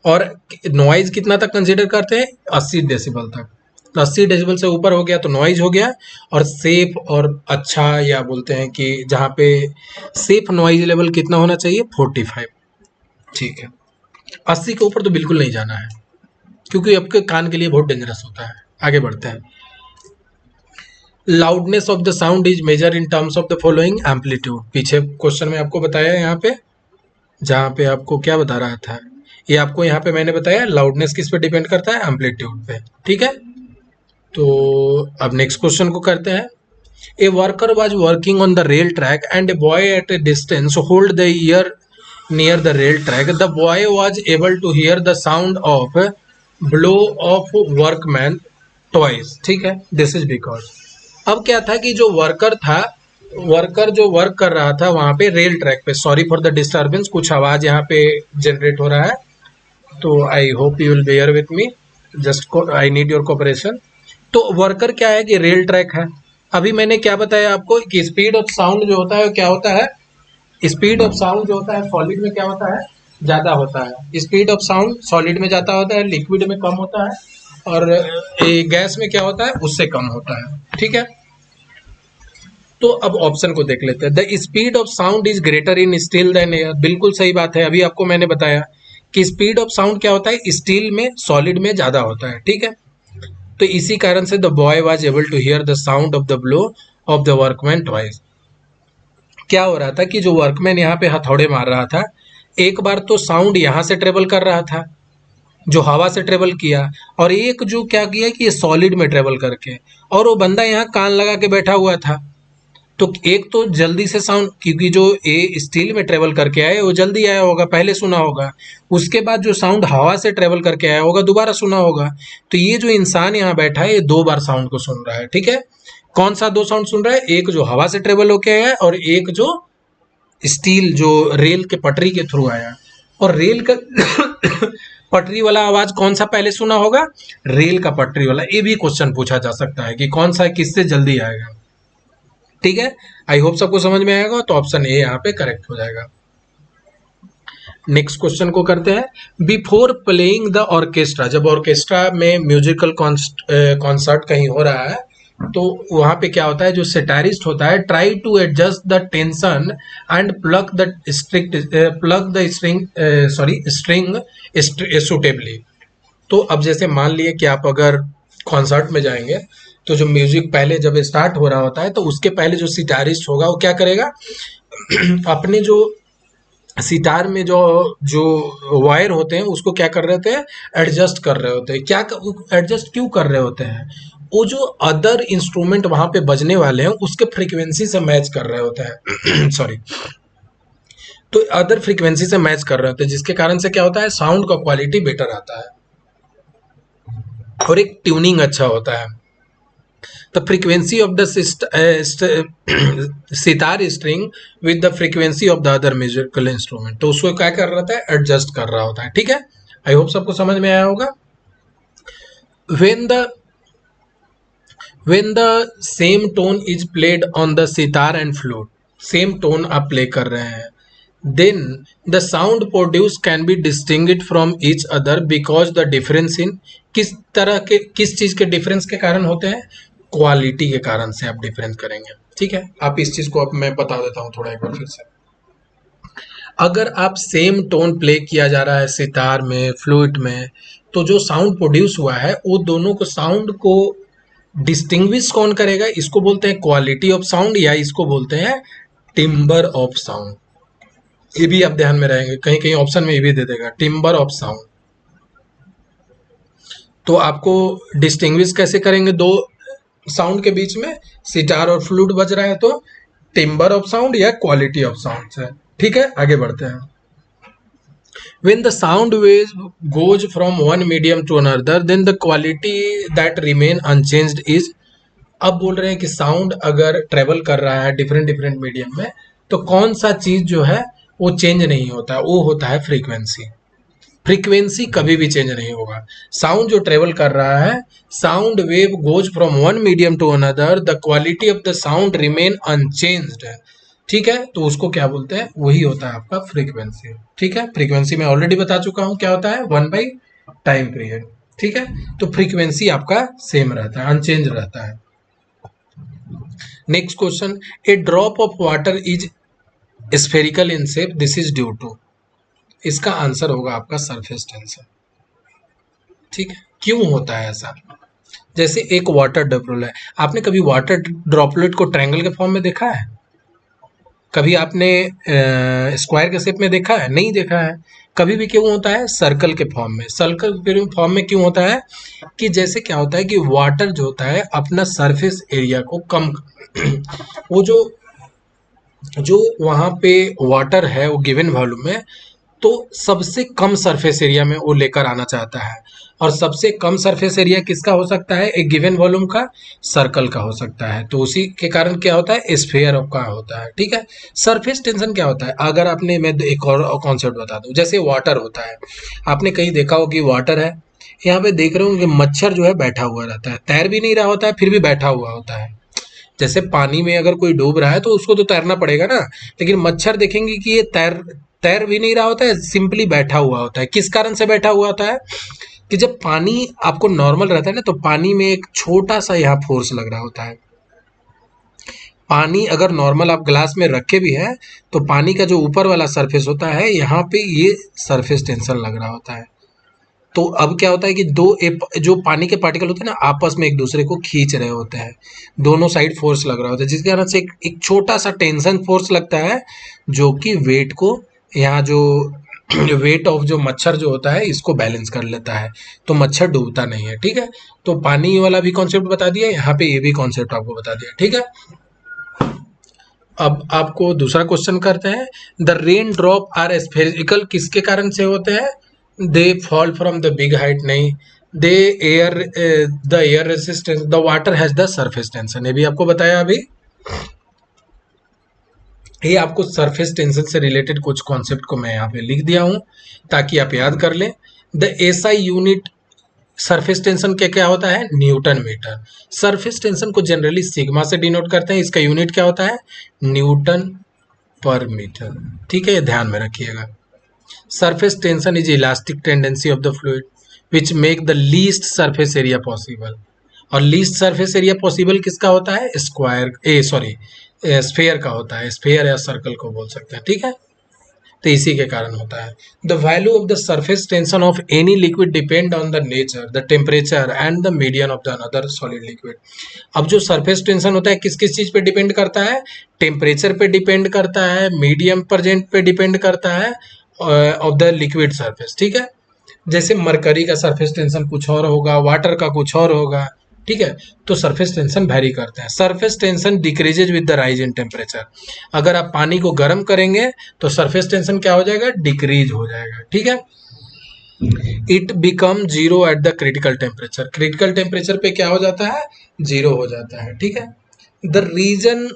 और नॉइज कितना तक कंसिडर करते हैं, 80 डेसिबल तक। 80 डेसिबल से ऊपर हो गया तो नॉइज हो गया, और सेफ और अच्छा, या बोलते हैं कि जहाँ पे सेफ नॉइज लेवल कितना होना चाहिए, 45, ठीक है। 80 के ऊपर तो बिल्कुल नहीं जाना है क्योंकि आपके कान के लिए बहुत डेंजरस होता है। आगे बढ़ते हैं। Loudness of the sound is measure in terms of the following amplitude. पीछे क्वेश्चन में आपको बताया, यहाँ पे जहाँ पे आपको क्या बता रहा था, ये आपको यहाँ पे मैंने बताया लाउडनेस किस पे डिपेंड करता है, एम्पलीट्यूड पे, ठीक है। तो अब नेक्स्ट क्वेश्चन को करते हैं। A worker was working on the rail track and a boy eight A distance hold the year near the rail track, the boy was able to hear the sound of blow of workman twice. ठीक है, this is because अब क्या था कि जो वर्कर था, वर्कर जो वर्क कर रहा था वहां पे रेल ट्रैक पे, सॉरी फॉर द डिस्टर्बेंस, कुछ आवाज यहाँ पे जनरेट हो रहा है, तो I hope you will bear with me, just I need your cooperation. तो वर्कर क्या है कि रेल ट्रैक है। अभी मैंने क्या बताया आपको कि स्पीड ऑफ साउंड जो होता है क्या होता है, स्पीड ऑफ साउंड जो होता है सॉलिड में क्या होता है, ज्यादा होता है। स्पीड ऑफ साउंड सॉलिड में ज्यादा होता है, लिक्विड में कम होता है, और गैस में क्या होता है, उससे कम होता है। ठीक है, तो अब ऑप्शन को देख लेते हैं। The speed of sound is greater in steel than air, बिल्कुल सही बात है। अभी आपको मैंने बताया कि स्पीड ऑफ साउंड क्या होता है, स्टील में सॉलिड में ज्यादा होता है। ठीक है, तो इसी कारण से the boy was able to hear the sound of the blow of the workman twice. क्या हो रहा था कि जो वर्कमैन यहाँ पे हथौड़े मार रहा था, एक बार तो साउंड यहाँ से ट्रेवल कर रहा था, जो हवा से ट्रेवल किया, और एक जो क्या किया कि ये सॉलिड में ट्रेवल करके, और वो बंदा यहाँ कान लगा के बैठा हुआ था। तो एक तो जल्दी से साउंड, क्योंकि जो ए स्टील में ट्रेवल करके आए वो जल्दी आया होगा, पहले सुना होगा, उसके बाद जो साउंड हवा से ट्रेवल करके आया होगा दोबारा सुना होगा। तो ये जो इंसान यहाँ बैठा है ये दो बार साउंड को सुन रहा है। ठीक है, कौन सा दो साउंड सुन रहा है, एक जो हवा से ट्रेवल होके आया है और एक जो स्टील जो रेल के पटरी के थ्रू आया। और रेल का पटरी वाला आवाज कौन सा पहले सुना होगा, रेल का पटरी वाला। ये भी क्वेश्चन पूछा जा सकता है कि कौन सा किससे जल्दी आएगा। ठीक है, आई होप सबको समझ में आएगा, तो ऑप्शन ए यहाँ पे करेक्ट हो जाएगा। नेक्स्ट क्वेश्चन को करते हैं। बिफोर प्लेइंग द ऑर्केस्ट्रा, जब ऑर्केस्ट्रा में म्यूजिकल कॉन्सर्ट कहीं हो रहा है तो वहां पे क्या होता है, जो सिटारिस्ट होता है try to adjust the tension and plug the string suitably. तो अब जैसे मान लिए कि आप अगर कॉन्सर्ट में जाएंगे तो जो म्यूजिक पहले जब स्टार्ट हो रहा होता है तो उसके पहले जो सितारिस्ट होगा वो क्या करेगा अपने जो सितार में जो जो वायर होते हैं उसको क्या कर रहे होते हैं, एडजस्ट कर रहे होते हैं। क्या एडजस्ट क्यों कर रहे होते हैं, वो जो अदर इंस्ट्रूमेंट वहां पे बजने वाले हैं उसके फ्रीक्वेंसी से मैच कर रहे होते हैं सॉरी, तो अदर फ्रीक्वेंसी से मैच कर रहे होते हैं, जिसके कारण से क्या होता है, साउंड का क्वालिटी बेटर आता है और एक ट्यूनिंग अच्छा होता है। The frequency of the sitar string with the frequency of the other musical instrument, तो उसको क्या कर रहा था, एडजस्ट कर रहा होता है। ठीक है, आई होप सबको समझ में आया होगा। when the same tone is played on the sitar and flute, same tone आप प्ले कर रहे हैं, then the sound produced can be distinguished from each other because the difference in किस तरह के, किस चीज के डिफरेंस के कारण होते हैं, क्वालिटी के कारण से आप डिफरेंस करेंगे। ठीक है, आप इस चीज को अब मैं बता देता हूं थोड़ा एक बार फिर से। अगर आप सेम टोन प्ले किया जा रहा है सितार में, फ्लूट में, तो जो साउंड प्रोड्यूस हुआ है वो दोनों को साउंड को डिस्टिंग्विश कौन करेगा, इसको बोलते हैं क्वालिटी ऑफ साउंड, या इसको बोलते हैं टिम्बर ऑफ साउंड। ये भी आप ध्यान में रहेंगे, कहीं कहीं ऑप्शन में ये भी दे देगा टिम्बर ऑफ साउंड। तो आपको डिस्टिंग्विश कैसे करेंगे दो साउंड के बीच में, सितार और फ्लूट बज रहा है तो टिम्बर ऑफ साउंड या क्वालिटी ऑफ साउंड से। ठीक है, आगे बढ़ते हैं। When the sound wave goes from one medium to another, then the quality that remain unchanged is, अब बोल रहे हैं कि साउंड अगर ट्रेवल कर रहा है डिफरेंट डिफरेंट मीडियम में तो कौन सा चीज जो है वो चेंज नहीं होता, वो होता है फ्रीक्वेंसी। फ्रीक्वेंसी कभी भी चेंज नहीं होगा। साउंड जो ट्रेवल कर रहा है, sound wave goes from one medium to another, the quality of the sound remain unchanged. ठीक है, तो उसको क्या बोलते हैं, वही होता है आपका फ्रीक्वेंसी। ठीक है, फ्रीक्वेंसी मैं ऑलरेडी बता चुका हूं क्या होता है, 1/टाइम पीरियड। ठीक है, तो फ्रीक्वेंसी आपका सेम रहता है, अनचेंज रहता है। Next question, a drop of water is spherical in shape, this is due to, इसका आंसर होगा आपका सरफेस टेंशन। ठीक है, क्यों होता है ऐसा, जैसे एक वाटर ड्रॉपलेट है, आपने कभी वाटर ड्रॉपलेट को ट्रायंगल के फॉर्म में देखा है, कभी आपने स्क्वायर के शेप में देखा है, नहीं देखा है। कभी भी क्यों होता है, सर्कल के फॉर्म में। सर्कल के फॉर्म में क्यों होता है कि जैसे क्या होता है कि वाटर जो होता है अपना सरफेस एरिया को कम वो जो जो वहाँ पे वाटर है वो गिवन वॉल्यूम में, तो सबसे कम सरफेस एरिया में वो लेकर आना चाहता है। और सबसे कम सरफेस एरिया किसका हो सकता है? एक गिवन वॉल्यूम का, सर्कल का हो सकता है। तो उसी के कारण क्या होता है? स्फीयर का होता है। ठीक है। सरफेस टेंशन क्या होता है? अगर आपने, मैं एक और कॉन्सेप्ट बता दूं, जैसे वाटर होता है, आपने कहीं देखा हो कि वाटर है, यहाँ पे देख रहे हो कि मच्छर जो है बैठा हुआ रहता है, तैर भी नहीं रहा होता है, फिर भी बैठा हुआ होता है। जैसे पानी में अगर कोई डूब रहा है तो उसको तो तैरना पड़ेगा ना, लेकिन मच्छर देखेंगे कि ये तैर तैर भी नहीं रहा होता है, सिंपली बैठा हुआ होता है। किस कारण से बैठा हुआ होता है? कि जब पानी आपको नॉर्मल रहता है ना, तो पानी में एक छोटा सा यहाँ फोर्स लग रहा होता है। पानी अगर नॉर्मल आप ग्लास में रखे भी है, तो पानी का जो ऊपर वाला सरफेस होता है, यहाँ पे ये सरफेस टेंशन लग रहा होता है। तो अब क्या होता है कि जो पानी के पार्टिकल होते हैं ना, आपस में एक दूसरे को खींच रहे होते हैं, दोनों साइड फोर्स लग रहा होता है, जिसके कारण से एक छोटा सा टेंशन फोर्स लगता है, जो कि वेट को, यहाँ जो वेट ऑफ जो मच्छर जो होता है इसको बैलेंस कर लेता है, तो मच्छर डूबता नहीं है। ठीक है। तो पानी वाला भी कॉन्सेप्ट बता दिया, यहाँ पे ये भी कॉन्सेप्ट आपको बता दिया। ठीक है। अब आपको दूसरा क्वेश्चन करते हैं। The rain drop are spherical, किसके कारण से होते हैं? They fall from the big height, नहीं, they air, the air resistance, the water has the surface tension, ये भी आपको बताया अभी। ये आपको सरफेस टेंशन से रिलेटेड कुछ कॉन्सेप्ट को मैं यहाँ पे लिख दिया हूँ ताकि आप याद कर लें। The SI unit surface tension क्या क्या होता है? Newton metre. सरफेस टेंशन को जनरली सिग्मा से डिनोट करते हैं, इसका यूनिट क्या होता है? न्यूटन पर मीटर। ठीक है, ये ध्यान में रखिएगा। Surface tension is elastic tendency of the fluid which make the least surface area possible. और लीस्ट सरफेस एरिया पॉसिबल किसका होता है? स्फेयर का होता है। स्फेयर या सर्कल को बोल सकते हैं। ठीक है। तो इसी के कारण होता है। The value of the surface tension of any liquid depend on the nature, the temperature and the medium of the another solid liquid. अब जो सरफेस टेंशन होता है किस किस चीज पे डिपेंड करता है? टेम्परेचर पे डिपेंड करता है, मीडियम प्रेजेंट पे डिपेंड करता है ऑफ द लिक्विड सरफेस। ठीक है। जैसे मरकरी का सरफेस टेंशन कुछ और होगा, वाटर का कुछ और होगा। ठीक है। तो सरफेस टेंशन वेरी करते हैं। Surface tension decreases with the rise in temperature. अगर आप पानी को गर्म करेंगे तो सरफेस टेंशन क्या हो जाएगा? डिक्रीज हो जाएगा। ठीक है। It become zero at the critical temperature. Critical temperature पे क्या हो जाता है? जीरो हो जाता है। ठीक है। The reason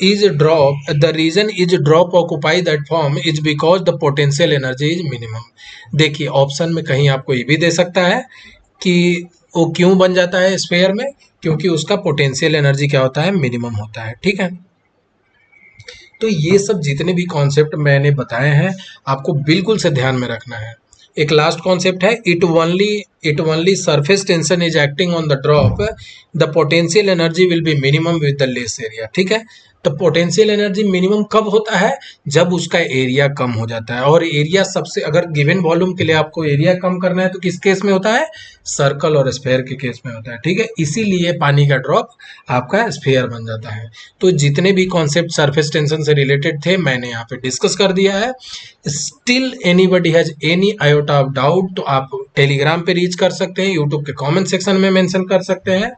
is drop occupy that form is because the potential energy is minimum. देखिए ऑप्शन में कहीं आपको ये भी दे सकता है कि वो क्यों बन जाता है स्फेयर में, क्योंकि उसका पोटेंशियल एनर्जी क्या होता है? मिनिमम होता है। ठीक है। तो ये सब जितने भी कॉन्सेप्ट मैंने बताए हैं आपको बिल्कुल से ध्यान में रखना है। एक लास्ट कॉन्सेप्ट है, it only surface tension is acting on the drop, the potential energy will be minimum with the less area. ठीक है। तो पोटेंशियल एनर्जी मिनिमम कब होता है? जब उसका एरिया कम हो जाता है। और एरिया सबसे, अगर गिवन वॉल्यूम के लिए आपको एरिया कम करना है तो किस केस में होता है? सर्कल और स्फेयर के केस में होता है। ठीक है। इसीलिए पानी का ड्रॉप आपका स्फेयर बन जाता है। तो जितने भी कॉन्सेप्ट सरफेस टेंशन से रिलेटेड थे मैंने यहाँ पे डिस्कस कर दिया है। Still anybody has any iota of doubt तो आप टेलीग्राम पे रीच कर सकते हैं, यूट्यूब के कमेंट सेक्शन में मेंशन कर सकते हैं,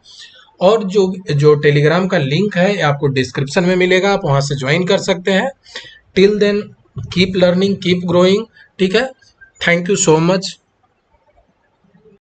और जो जो टेलीग्राम का लिंक है आपको डिस्क्रिप्शन में मिलेगा, आप वहां से ज्वाइन कर सकते हैं। Till then keep learning, keep growing. ठीक है। Thank you so much.